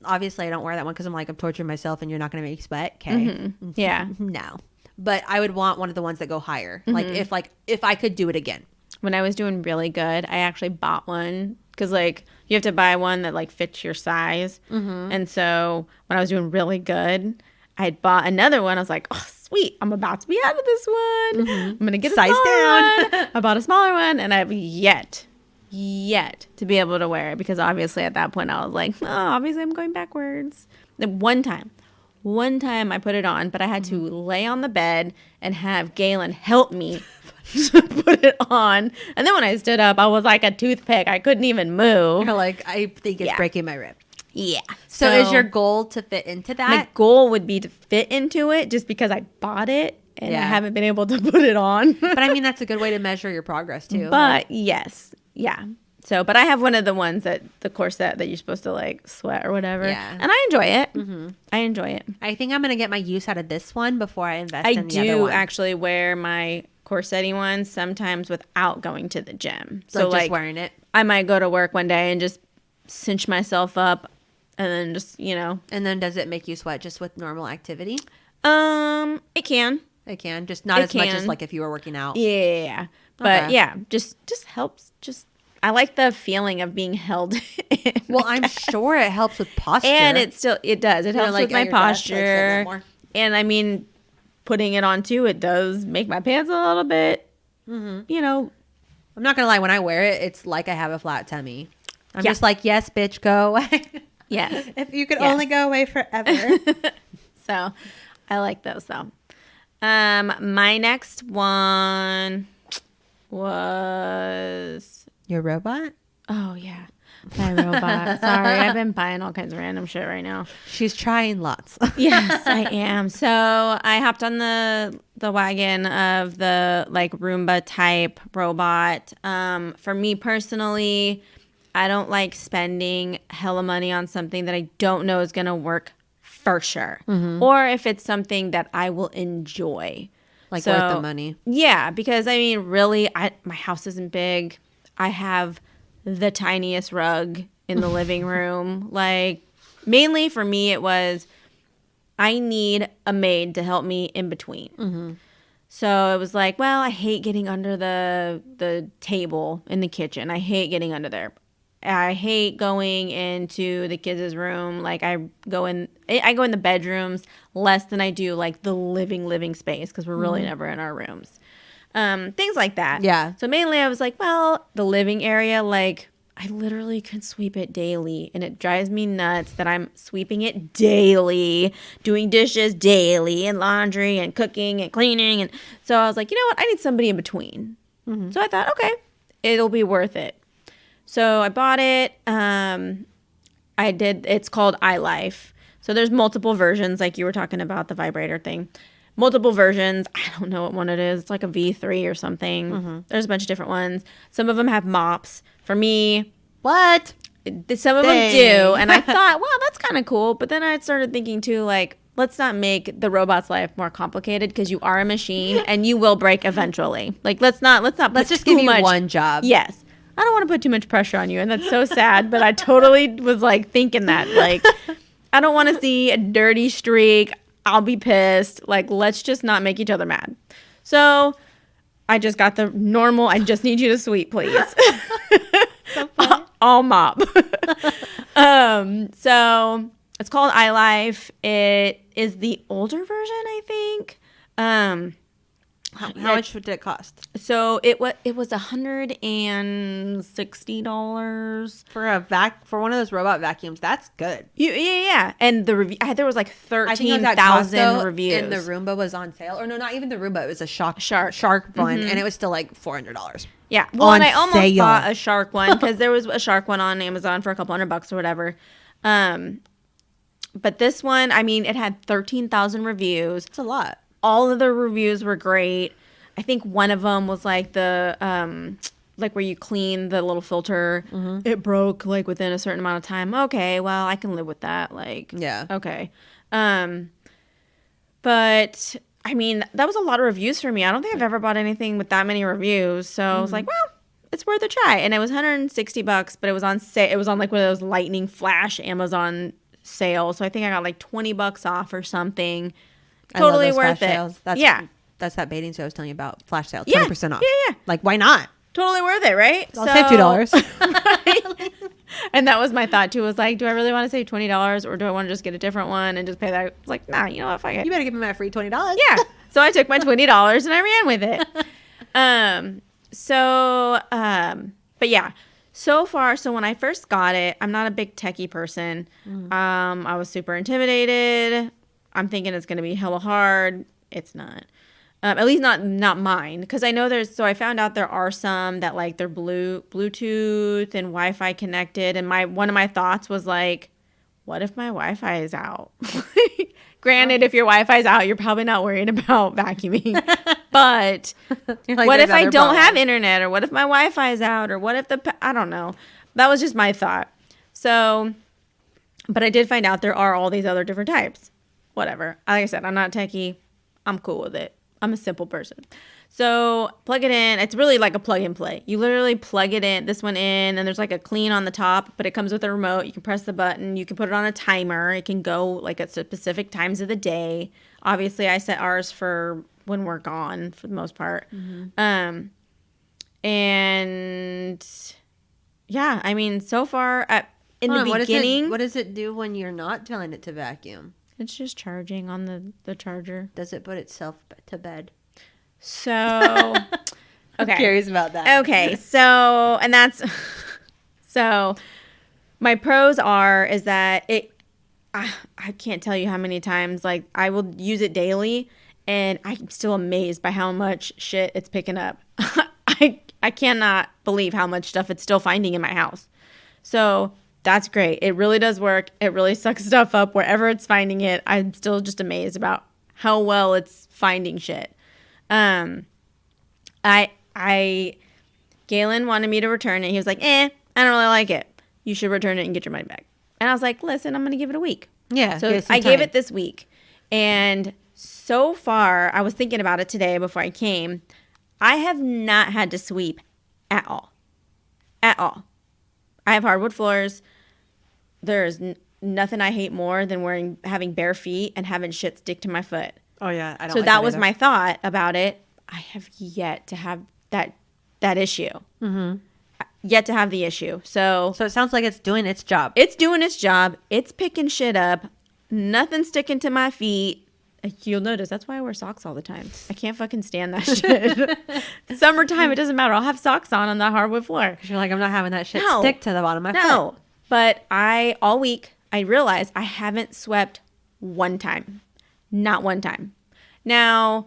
obviously I don't wear that one because I'm like I'm torturing myself, and you're not going to make me sweat. Okay. Yeah. No. But I would want one of the ones that go higher. Like if I could do it again. When I was doing really good, I actually bought one because like you have to buy one that like fits your size. And so when I was doing really good, I had bought another one. I was like, oh, sweet. I'm about to be out of this one. I'm going to get a size down. One. I bought a smaller one, and I've yet to be able to wear it because obviously at that point I was like, oh, obviously I'm going backwards. And one time I put it on, but I had to lay on the bed and have Galen help me to put it on. And then when I stood up, I was like a toothpick. I couldn't even move. You're like, I think it's breaking my rib. Yeah. So is your goal to fit into that? My goal would be to fit into it just because I bought it and I haven't been able to put it on. But I mean, that's a good way to measure your progress too. But yes. Yeah. So, but I have one of the ones that the corset that you're supposed to like sweat or whatever. Yeah. And I enjoy it. Mm-hmm. I enjoy it. I think I'm going to get my use out of this one before I invest in the other one. I do actually wear my corsetti ones sometimes without going to the gym. So just wearing it. I might go to work one day and just cinch myself up and then just, And then does it make you sweat just with normal activity? It can. It can. Just not as much as like if you were working out. Yeah. But yeah, just helps. I like the feeling of being held in. Well, I'm sure it helps with posture. And it does. It helps with my posture. Desk, and I mean, putting it on too, it does make my pants a little bit, I'm not going to lie. When I wear it, it's like I have a flat tummy. I'm just like, yes, bitch, go away. Yes. If you could only go away forever. So I like those though. My next one was your robot. Oh yeah, my robot. Sorry, I've been buying all kinds of random shit right now. She's trying lots. Yes, I am. So I hopped on the wagon of the like Roomba type robot. For me personally, I don't like spending hella money on something that I don't know is gonna work for sure, or if it's something that I will enjoy. Like worth the money. Yeah, because I mean, really, my house isn't big. I have the tiniest rug in the living room. Like, mainly for me, it was I need a maid to help me in between. So it was like, well, I hate getting under the table in the kitchen. I hate getting under there. I hate going into the kids' room. Like I go in the bedrooms less than I do like the living space because we're really never in our rooms. Things like that. Yeah. So mainly I was like, well, the living area, like I literally could sweep it daily and it drives me nuts that I'm sweeping it daily, doing dishes daily and laundry and cooking and cleaning. And so I was like, you know what? I need somebody in between. So I thought, okay, it'll be worth it. So I bought it. It's called iLife. So there's multiple versions, like you were talking about the vibrator thing. Multiple versions. I don't know what one it is. It's like a V3 or something. There's a bunch of different ones. Some of them have mops. For me, what? Some of them do. And I thought, wow, that's kind of cool. But then I started thinking too, like, let's not make the robot's life more complicated because you are a machine and you will break eventually. Like, let's just give you one job. Yes. I don't want to put too much pressure on you. And that's so sad. But I totally was like thinking that, like, I don't want to see a dirty streak. I'll be pissed. Like, let's just not make each other mad. So I just got the normal, I just need you to sweep, please. So funny. I'll mop. So it's called iLife. It is the older version, I think. How much did it cost? So it was $160 for one of those robot vacuums. That's good. Yeah. And the review, there was like 13,000 reviews. And the Roomba was on sale. Or no, not even the Roomba. It was a Shark one, and it was still like $400. Yeah. Well, and I almost bought a Shark one because there was a Shark one on Amazon for a couple $100 or whatever. But this one, I mean, it had 13,000 reviews. It's a lot. All of the reviews were great. I think one of them was like the like where you clean the little filter. It broke like within a certain amount of time. Okay, well, I can live with that. Like, yeah, okay. But I mean, that was a lot of reviews for me. I don't think I've ever bought anything with that many reviews. So I was like, well, it's worth a try. And it was $160, but it was on sale. It was on like one of those lightning flash Amazon sales. So I think I got like $20 off or something. Totally worth it. That's that bathing suit I was telling you about. Flash sale, 20% off. Yeah. Like, why not? Totally worth it, right? I'll save $2. Right? And that was my thought too. Was like, do I really want to save $20 or do I want to just get a different one and just pay that? It's like, nah, you know what? Fuck it. You better give me my free $20. Yeah. So I took my $20 and I ran with it. But yeah. So far, so when I first got it, I'm not a big techie person. I was super intimidated. I'm thinking it's going to be hella hard. It's not. At least not mine. Because I know I found out there are some that like they're Bluetooth and Wi-Fi connected. And one of my thoughts was like, what if my Wi-Fi is out? Granted, if your Wi-Fi is out, you're probably not worried about vacuuming. But Like, what there's if I other don't have problems. internet, or what if my Wi-Fi is out, or what if I don't know. That was just my thought. So, but I did find out there are all these other different types. Whatever. Like I said, I'm not techie. I'm cool with it. I'm a simple person. So plug it in. It's really like a plug and play. You literally plug it in, this one in, and there's like a clean on the top, but it comes with a remote. You can press the button. You can put it on a timer. It can go like at specific times of the day. Obviously, I set ours for when we're gone for the most part. And yeah, I mean, so far in the beginning, what does it do when you're not telling it to vacuum? it's just charging on the charger. Does it put itself to bed? So, I'm okay. curious about that. Okay, so, and that's, so my pros is that I can't tell you how many times, like, I will use it daily, and I'm still amazed by how much shit it's picking up. I cannot believe how much stuff it's still finding in my house. So that's great. It really does work. It really sucks stuff up wherever it's finding it. I'm still just amazed about how well it's finding shit. Galen wanted me to return it. He was like, I don't really like it. You should return it and get your money back. And I was like, listen, I'm going to give it a week. Yeah. So I gave it this week. And so far, I was thinking about it today before I came. I have not had to sweep at all. At all. I have hardwood floors. There's nothing I hate more than having bare feet and having shit stick to my foot. Oh yeah, I don't. So like that that was either. my thought about it. I have yet to have that issue. Yet to have the issue. So it sounds like it's doing its job. it's doing its job. It's picking shit up. Nothing sticking to my feet. You'll notice that's why I wear socks all the time. I can't fucking stand that shit. Summertime, it doesn't matter. I'll have socks on the hardwood floor. You're like, I'm not having that shit No. stick to the bottom of my foot. No. But all week, I realized I haven't swept one time. Not one time. Now,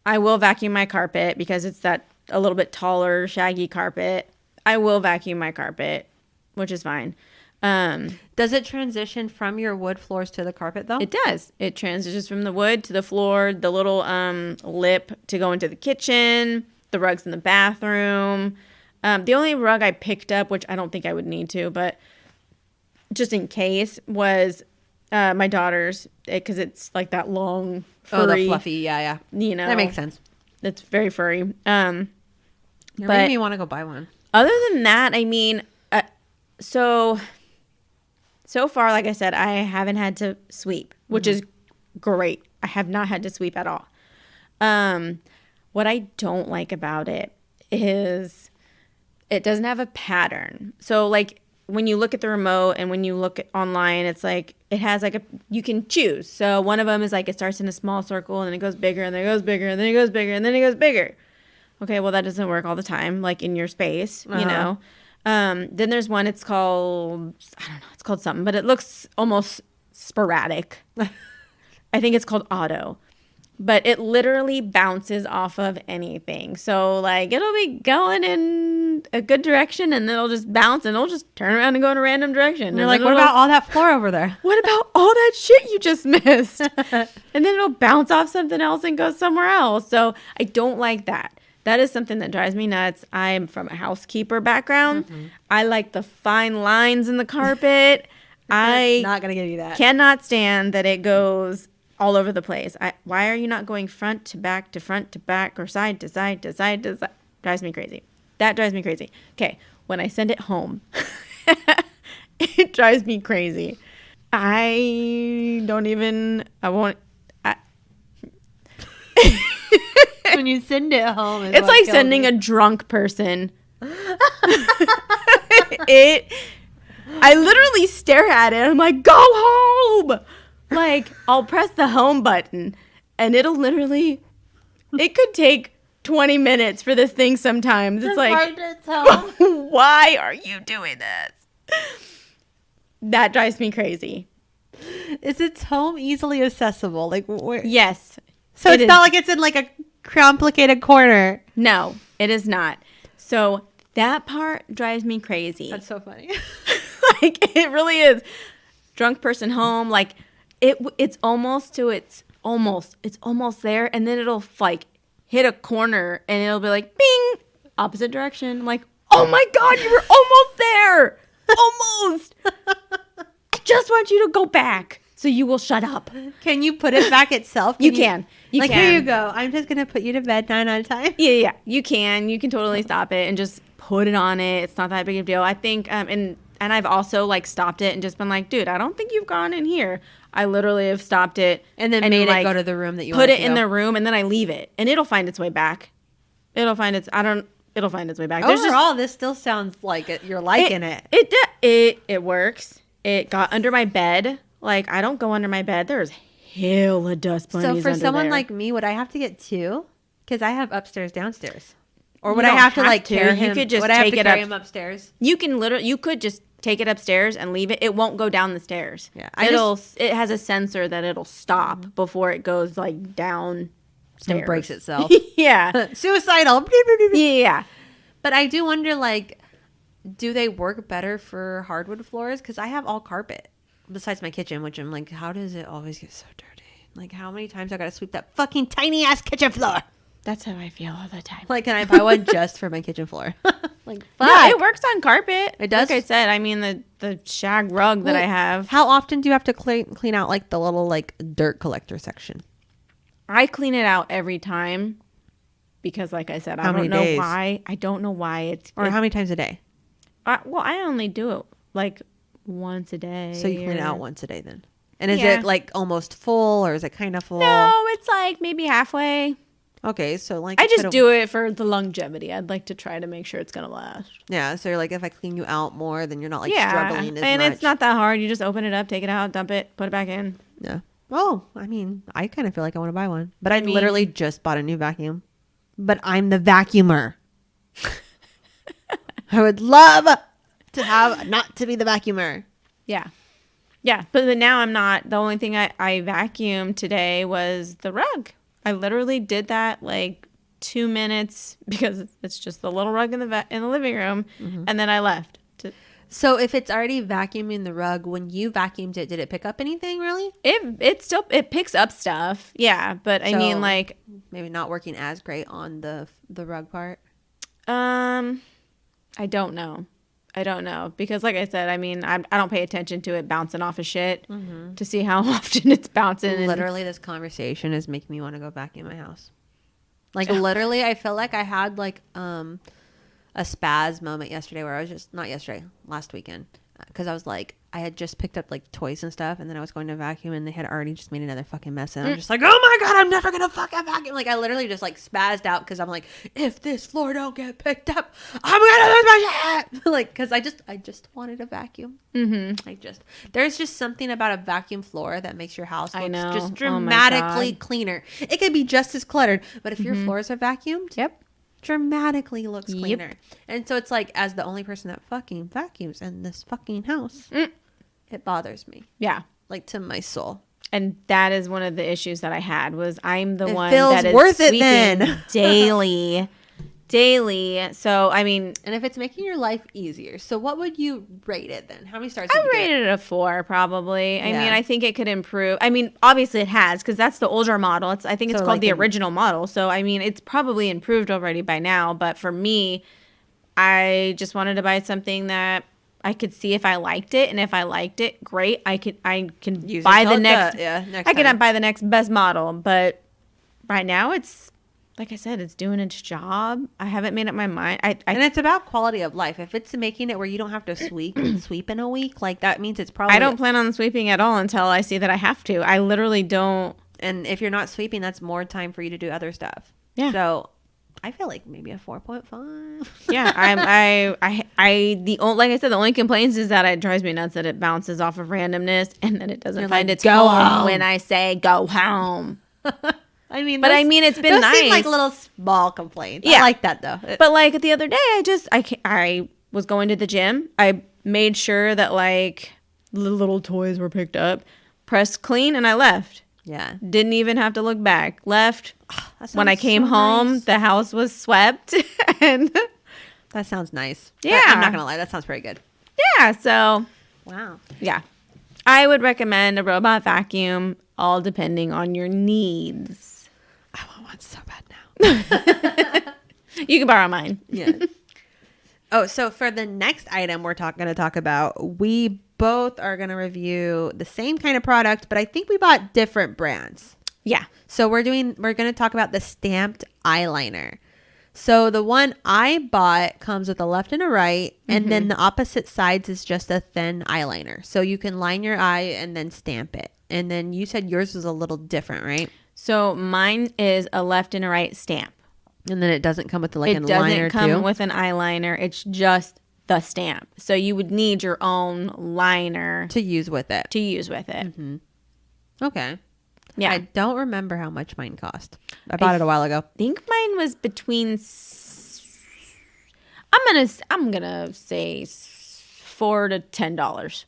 I will vacuum my carpet because it's that a little bit taller, shaggy carpet. I will vacuum my carpet, which is fine. Does it transition from your wood floors to the carpet though? It does. It transitions from the wood to the floor, the little lip to go into the kitchen, the rugs in the bathroom. The only rug I picked up, which I don't think I would need to, but just in case, was my daughter's, because it's like that long, furry, the fluffy, yeah. You know, That makes sense. It's very furry. You're But making me want to go buy one. other than that, I mean, so far, like I said, I haven't had to sweep, which is great. I have not had to sweep at all. What I don't like about it is it doesn't have a pattern. So like when you look at the remote and when you look at online, it's like it has like you can choose. So one of them is like it starts in a small circle and then it goes bigger and then it goes bigger and then it goes bigger and then it goes bigger. Okay, well that doesn't work all the time, like in your space, you know. Then there's one, it's called, I don't know, it's called something, but it looks almost sporadic. I think it's called auto. But it literally bounces off of anything. So, like, it'll be going in a good direction, and then it'll just bounce, and it'll just turn around and go in a random direction. And you're like, what about all that floor over there? What about all that shit you just missed? And then it'll bounce off something else and go somewhere else. So, I don't like that. That is something that drives me nuts. I'm from a housekeeper background. I like the fine lines in the carpet. I not going to give you that. Cannot stand that it goes all over the place. Why are you not going front to front to back or side to side to side to side? Drives me crazy. That drives me crazy. Okay, when I send it home, it drives me crazy. I won't. When you send it home, It's like sending a drunk person. I literally stare at it. I'm like, go home. Like, I'll press the home button and it could take 20 minutes for this thing sometimes. It's like, why are you doing this? That drives me crazy. Is its home easily accessible? Like, where? Yes. So it's not like it's in like a complicated corner. No, it is not. So that part drives me crazy. That's so funny. Like, it really is. drunk person home. Like it's almost there, and then it'll like hit a corner, and it'll be like, bing, opposite direction. I'm like, oh my God, you were almost there. Almost. I just want you to go back so you will shut up. Can you put it back itself? You can. Like, here you go. I'm just going to put you to bed 9 out of 10. Yeah. You can. You can totally stop it and just put it on it. It's not that big of a deal. I think, and I've also like stopped it and just been like, dude, I don't think you've gone in here. I literally have stopped it and then made it go to the room that you put it in the room, and then I leave it, and it'll find its way back. It'll find its way back. Overall, this still sounds like you're liking it. It works. It got under my bed. Like, I don't go under my bed. There's hell of dust bunnies under there. So for someone like me, would I have to get two? Because I have upstairs, downstairs. Or would I have to like carry him? You could just would I have take to it carry up. him upstairs? You could just take it upstairs and leave it. It won't go down the stairs. Yeah, it has a sensor that it'll stop before it goes like downstairs. It breaks itself. Yeah. Suicidal. Yeah. But I do wonder, like, do they work better for hardwood floors? Because I have all carpet besides my kitchen, which I'm like, how does it always get so dirty? Like, how many times I got to sweep that fucking tiny ass kitchen floor? That's how I feel all the time. Like, can I buy one just for my kitchen floor? Like, fuck. No, it works on carpet. It does? Like I said, I mean, the shag rug that I have. How often do you have to clean out, like, the little, like, dirt collector section? I clean it out every time because, like I said, I don't know why. I don't know why it's... Or how many times a day? Well, I only do it, like, once a day. So you clean it out once a day, then? And is it, like, almost full, or is it kind of full? No, it's, like, maybe halfway. Okay, so like I just do it for the longevity. I'd like to try to make sure it's gonna last. Yeah, so you're like, if I clean you out more, then you're not like struggling as much. And it's not that hard. You just open it up, take it out, dump it, put it back in. Yeah. Oh, I mean, I kind of feel like I want to buy one, but I literally just bought a new vacuum. But I'm the vacuumer. I would love to have not to be the vacuumer. Yeah. Yeah, but now I'm not. The only thing I vacuumed today was the rug. I literally did that like 2 minutes because it's just the little rug in the living room, and then I left. So if it's already vacuuming the rug, when you vacuumed it, did it pick up anything really? It picks up stuff, yeah. But I mean, like maybe not working as great on the rug part. I don't know. Because like I said, I mean, I don't pay attention to it bouncing off of shit to see how often it's bouncing. Literally, this conversation is making me want to go vacuum my house. Like, literally, I feel like I had like a spaz moment yesterday where I was just, not yesterday, last weekend. Because I was like, I had just picked up like toys and stuff, and then I was going to vacuum, and they had already just made another fucking mess, and I'm just like, oh my God, I'm never gonna fucking vacuum. Like, I literally just like spazzed out because I'm like, if this floor don't get picked up, I'm gonna lose my shit. Like, because I just wanted a vacuum. There's just something about a vacuum floor that makes your house look just dramatically cleaner. It could be just as cluttered, but if your floors are vacuumed, dramatically looks cleaner. And so it's like, as the only person that fucking vacuums in this fucking house, it bothers me. Yeah. Like, to my soul. And that is one of the issues that I had was I'm the one feels that is worth it sweeping then. daily. So, I mean, and if it's making your life easier, so what would you rate it then? How many stars I would you rated it a 4 probably. I mean, I think it could improve. I mean, obviously it has because that's the older model. I think it's called like the original model. So, I mean, it's probably improved already by now. But for me, I just wanted to buy something that I could see if I liked it, and if I liked it, great. I can use buy the next. I can buy the next best model, but right now it's like I said, it's doing its job. I haven't made up my mind. And it's about quality of life. If it's making it where you don't have to sweep in a week, like that means it's probably. I don't plan on sweeping at all until I see that I have to. I literally don't. And if you're not sweeping, that's more time for you to do other stuff. Yeah. So I feel like maybe a 4.5. Yeah, like I said, the only complaints is that it drives me nuts that it bounces off of randomness and that it doesn't find its home when I say go home. I mean, it's been nice. Seem like little small complaints. Yeah. I like that though. But like the other day, I was going to the gym. I made sure that like the little toys were picked up, pressed clean, and I left. Yeah. Didn't even have to look back. Left. When I came home, the house was swept. And that sounds nice. Yeah. I'm not going to lie. That sounds pretty good. Yeah. So. Wow. Yeah. I would recommend a robot vacuum, all depending on your needs. I want one so bad now. You can borrow mine. Yeah. Oh, so for the next item we're going to talk about, we both are going to review the same kind of product, but I think we bought different brands. Yeah. So we're going to talk about the stamped eyeliner. So the one I bought comes with a left and a right, and then the opposite sides is just a thin eyeliner. So you can line your eye and then stamp it. And then you said yours was a little different, right? So mine is a left and a right stamp. And then it doesn't come with a liner too? It doesn't come with an eyeliner. It's just the stamp. So you would need your own liner to use with it. Mm-hmm. Okay. Yeah. I don't remember how much mine cost. I bought it a while ago. I think mine was between I'm gonna say $4 to $10.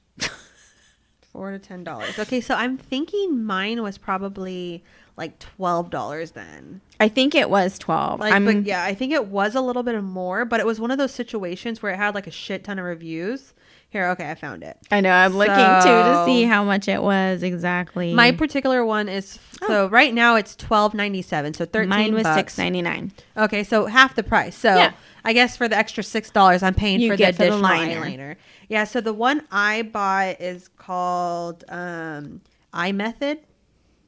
$4 to $10. Okay, so I'm thinking mine was probably like $12 then. I think it was 12. But yeah, I think it was a little bit more, but it was one of those situations where it had like a shit ton of reviews. Here, okay, I found it. I know. I'm looking too to see how much it was exactly. My particular one is right now it's $12.97, so $13. Mine was $6.99. Okay, so half the price. So yeah. I guess for the extra $6, I'm paying for the additional eyeliner. Yeah. So the one I bought is called iMethod.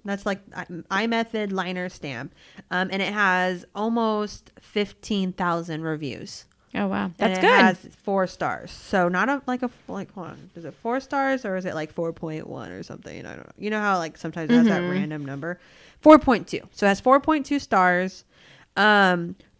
That's like iMethod liner stamp, and it has almost 15,000 reviews. Oh wow, that's and good. It has 4 stars, so not hold on. Is it 4 stars or is it like 4.1 or something? I don't know. You know how like sometimes it has that random number, 4.2. So it has 4.2 stars.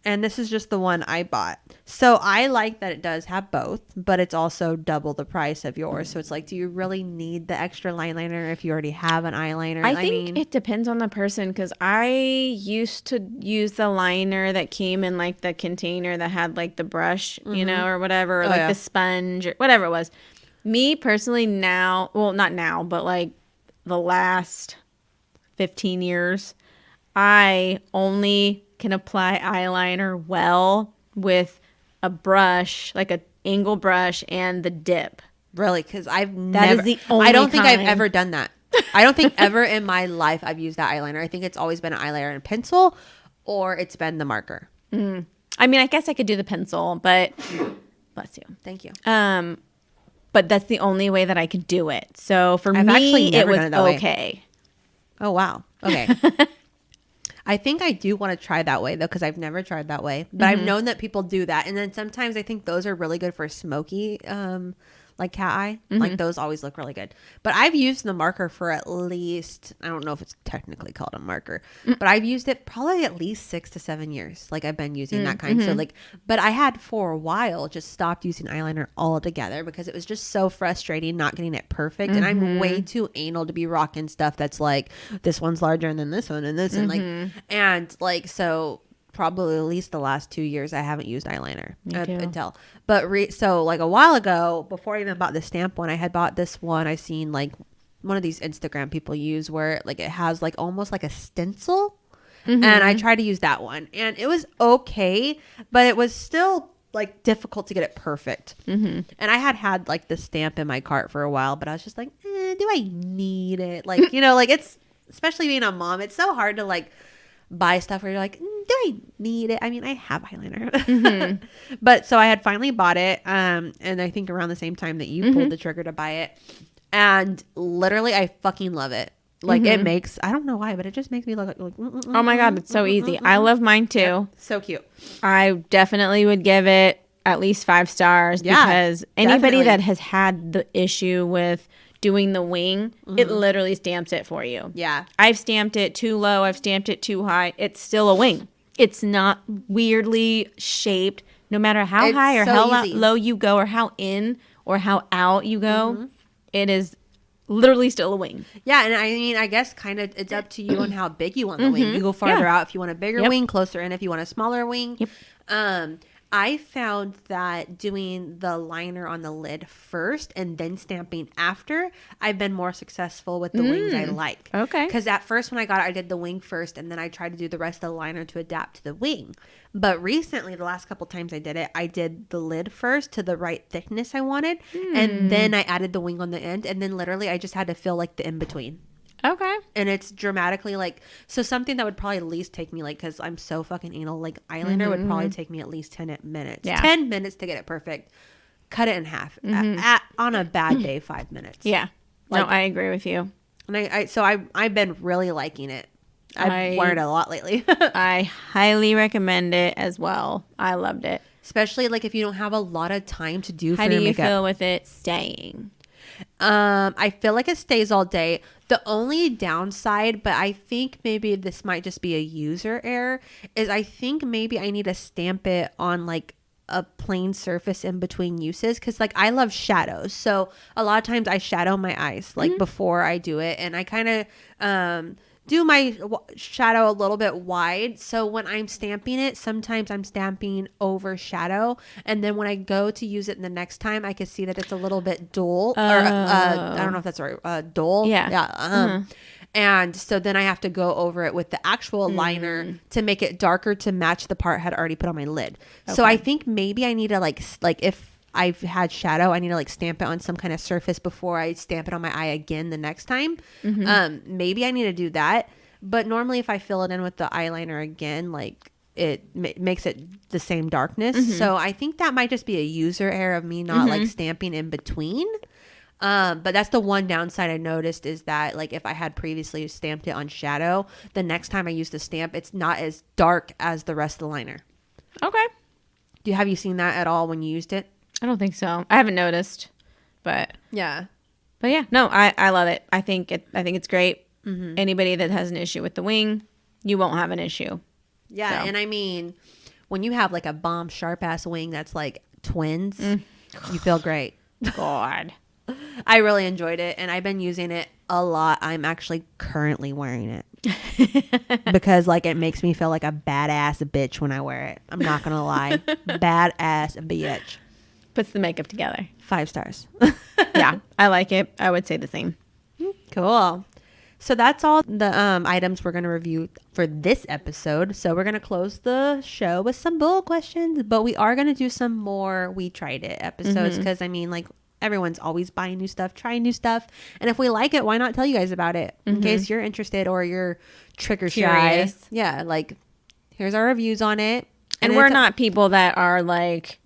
And this is just the one I bought. So I like that it does have both, but it's also double the price of yours. So it's like, do you really need the extra eyeliner if you already have an eyeliner? I think it depends on the person, because I used to use the liner that came in like the container that had like the brush, you know, or whatever, or like the sponge or whatever it was. Me personally now, well, not now, but like the last 15 years, I only can apply eyeliner well with a brush, like a angle brush and the dip. Really? Because I don't think I've ever done that. I don't think ever in my life I've used that eyeliner. I think it's always been an eyeliner and pencil, or it's been the marker. I mean, I guess I could do the pencil, but bless you. Thank you. But that's the only way that I could do it. So for me, it was okay. Oh, wow. Okay. I think I do want to try that way, though, because I've never tried that way. But I've known that people do that. And then sometimes I think those are really good for smoky, like cat eye. Like those always look really good. But I've used the marker for at least, I don't know if it's technically called a marker, but I've used it probably at least 6 to 7 years. Like I've been using that kind. So like, but I had for a while just stopped using eyeliner altogether because it was just so frustrating not getting it perfect. And I'm way too anal to be rocking stuff that's like, this one's larger than this one and this and like, so probably at least the last 2 years I haven't used eyeliner until. But so like a while ago, before I even bought the stamp one, I had bought this one. I seen like one of these Instagram people use where like it has like almost like a stencil, and I tried to use that one, and it was okay, but it was still like difficult to get it perfect. And I had like the stamp in my cart for a while, but I was just like, do I need it? Like, you know, like it's, especially being a mom, it's so hard to like buy stuff where you're like, do I need it? I mean, I have eyeliner. But so I had finally bought it, and I think around the same time that you pulled the trigger to buy it, and literally I fucking love it. Like it makes, I don't know why, but it just makes me look like oh my god, it's so easy. I love mine too. Yep, so cute. I definitely would give it at least 5 stars, because anybody that has had the issue with doing the wing, it literally stamps it for you. Yeah. I've stamped it too low. I've stamped it too high. It's still a wing. It's not weirdly shaped. No matter how high or how low you go, or how in or how out you go, it is literally still a wing. Yeah, and I mean, I guess kind of it's up to you on how big you want the wing. You go farther out if you want a bigger wing, closer in if you want a smaller wing. I found that doing the liner on the lid first and then stamping after, I've been more successful with the wings I like. Okay. Because at first when I got it, I did the wing first and then I tried to do the rest of the liner to adapt to the wing. But recently, the last couple times I did it, I did the lid first to the right thickness I wanted. And then I added the wing on the end. And then literally I just had to fill like the in-between. Okay. And it's dramatically like, so something that would probably at least take me like, because I'm so fucking anal, like eyeliner would probably take me at least 10 minutes. Yeah. 10 minutes to get it perfect. Cut it in half. On a bad day, 5 minutes. Yeah. Like, no, I agree with you. And I've been really liking it. I've learned a lot lately. I highly recommend it as well. I loved it. Especially like if you don't have a lot of time to do How for do your you makeup. feel with it staying? I feel like it stays all day. The only downside, but I think maybe this might just be a user error, is I think maybe I need to stamp it on like a plain surface in between uses, because like I love shadows, so a lot of times I shadow my eyes like before I do it, and I kind of do my shadow a little bit wide, so when I'm stamping it, sometimes I'm stamping over shadow, and then when I go to use it the next time, I can see that it's a little bit dull, or I don't know if that's right, dull. Yeah. And so then I have to go over it with the actual liner to make it darker to match the part I had already put on my lid. So I think maybe I need to like if I've had shadow, I need to like stamp it on some kind of surface before I stamp it on my eye again the next time. Maybe I need to do that. But normally if I fill it in with the eyeliner again, like it makes it the same darkness. So I think that might just be a user error of me not like stamping in between. But that's the one downside I noticed, is that like if I had previously stamped it on shadow, the next time I use the stamp, it's not as dark as the rest of the liner. Okay. Have you seen that at all when you used it? I don't think so. I haven't noticed, but Yeah. no, I love it. I think it's great. Anybody that has an issue with the wing, you won't have an issue. Yeah, So. and I mean, when you have like a bomb sharp ass wing that's like twins, you feel great. God. I really enjoyed it, and I've been using it a lot. I'm actually currently wearing it because like it makes me feel like a badass bitch when I wear it. I'm not gonna lie. Badass bitch. Puts the makeup together. 5 stars. Yeah, I like it. I would say the same. Cool. So that's all the items we're going to review for this episode. So we're going to close the show with some bull questions, but we are going to do some more We Tried It episodes, because I mean, like, everyone's always buying new stuff, trying new stuff. And if we like it, why not tell you guys about it in case you're interested or you're trigger shy? Curious. Yeah, like, here's our reviews on it. And we're not people that are like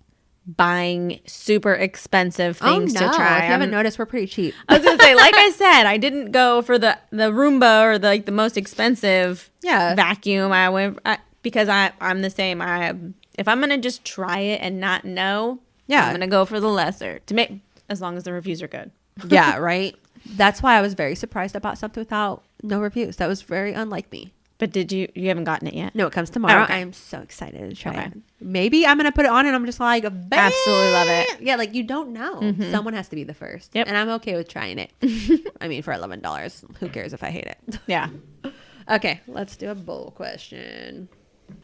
buying super expensive things to try. If you haven't noticed, we're pretty cheap. I was gonna say, like I said, I didn't go for the Roomba or the most expensive vacuum. I went because I'm the same. If I'm gonna just try it and not know, I'm gonna go for the lesser to make, as long as the reviews are good. Yeah, right. That's why I was very surprised I bought something without no reviews. That was very unlike me. But you haven't gotten it yet? No, it comes tomorrow. Oh, okay. I'm so excited to try it. Maybe I'm going to put it on and I'm just like, bam! Absolutely love it. Yeah, like you don't know. Someone has to be the first. Yep. And I'm okay with trying it. I mean, for $11, who cares if I hate it? Yeah. Okay, let's do a bowl question.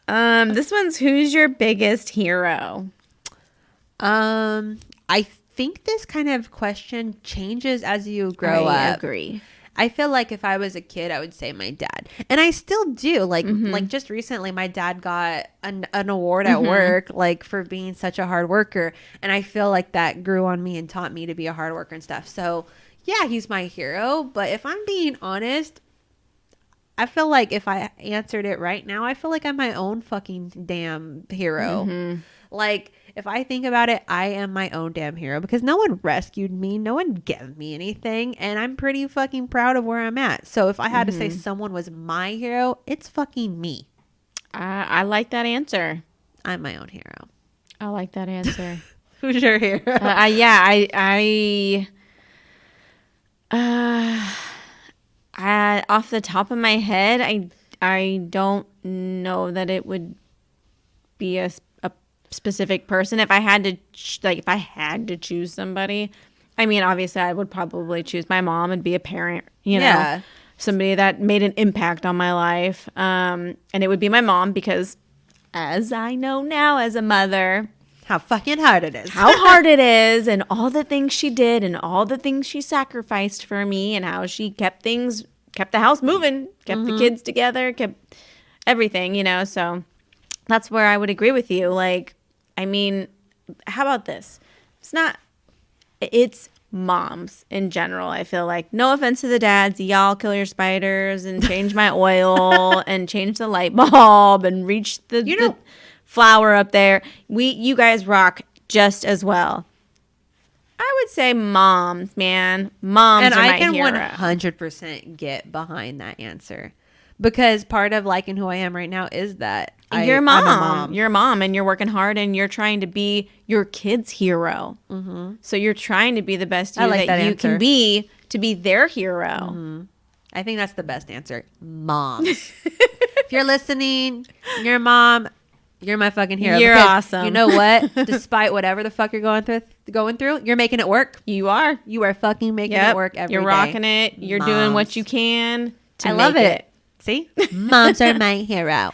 This one's, who's your biggest hero? I think this kind of question changes as you grow up. I agree. I feel like if I was a kid, I would say my dad. And I still do. Like just recently, my dad got an award at work, like for being such a hard worker. And I feel like that grew on me and taught me to be a hard worker and stuff. So yeah, he's my hero. But if I'm being honest, I feel like if I answered it right now, I feel like I'm my own fucking damn hero. Like, if I think about it, I am my own damn hero because no one rescued me. No one gave me anything. And I'm pretty fucking proud of where I'm at. So if I had to say someone was my hero, it's fucking me. I like that answer. I'm my own hero. I like that answer. Who's your hero? Off the top of my head, I don't know that it would be a specific person. If I had to choose somebody, I mean, obviously I would probably choose my mom and be a parent, you know, somebody that made an impact on my life. And it would be my mom because as I know now as a mother, how fucking hard it is. how hard it is, and all the things she did and all the things she sacrificed for me, and how she kept the house moving, kept the kids together, kept everything, you know. So that's where I would agree with you. Like, I mean, how about this? It's moms in general. I feel like, no offense to the dads, y'all kill your spiders and change my oil and change the light bulb and reach the flower up there. You guys rock just as well. I would say moms, man. Moms and are my I can hero. 100% get behind that answer, because part of liking who I am right now is that You're a mom. I'm a mom. You're a mom, and you're working hard, and you're trying to be your kid's hero. Mm-hmm. So you're trying to be the best you that you can be to be their hero. Mm-hmm. I think that's the best answer. Moms. If you're listening, you're a mom. You're my fucking hero. You're awesome. You know what? Despite whatever the fuck you're going through, you're making it work. You are. You are fucking making it work every day. You're rocking it. You're doing what you can to I love make it. See? Moms are my hero.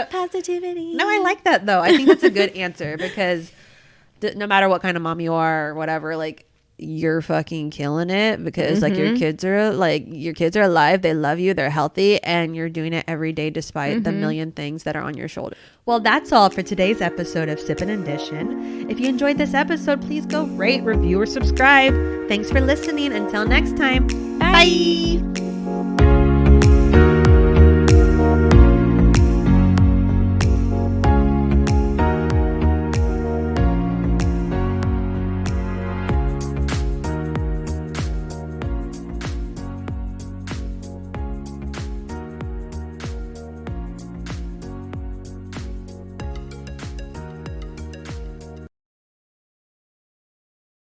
Positivity. No, I like that though. I think that's a good answer, because no matter what kind of mom you are or whatever, like, you're fucking killing it, because like your kids are alive, they love you, they're healthy, and you're doing it every day despite the million things that are on your shoulder. Well, that's all for today's episode of Sippin' and Dishin'. If you enjoyed this episode, please go rate, review, or subscribe. Thanks for listening. Until next time. Bye.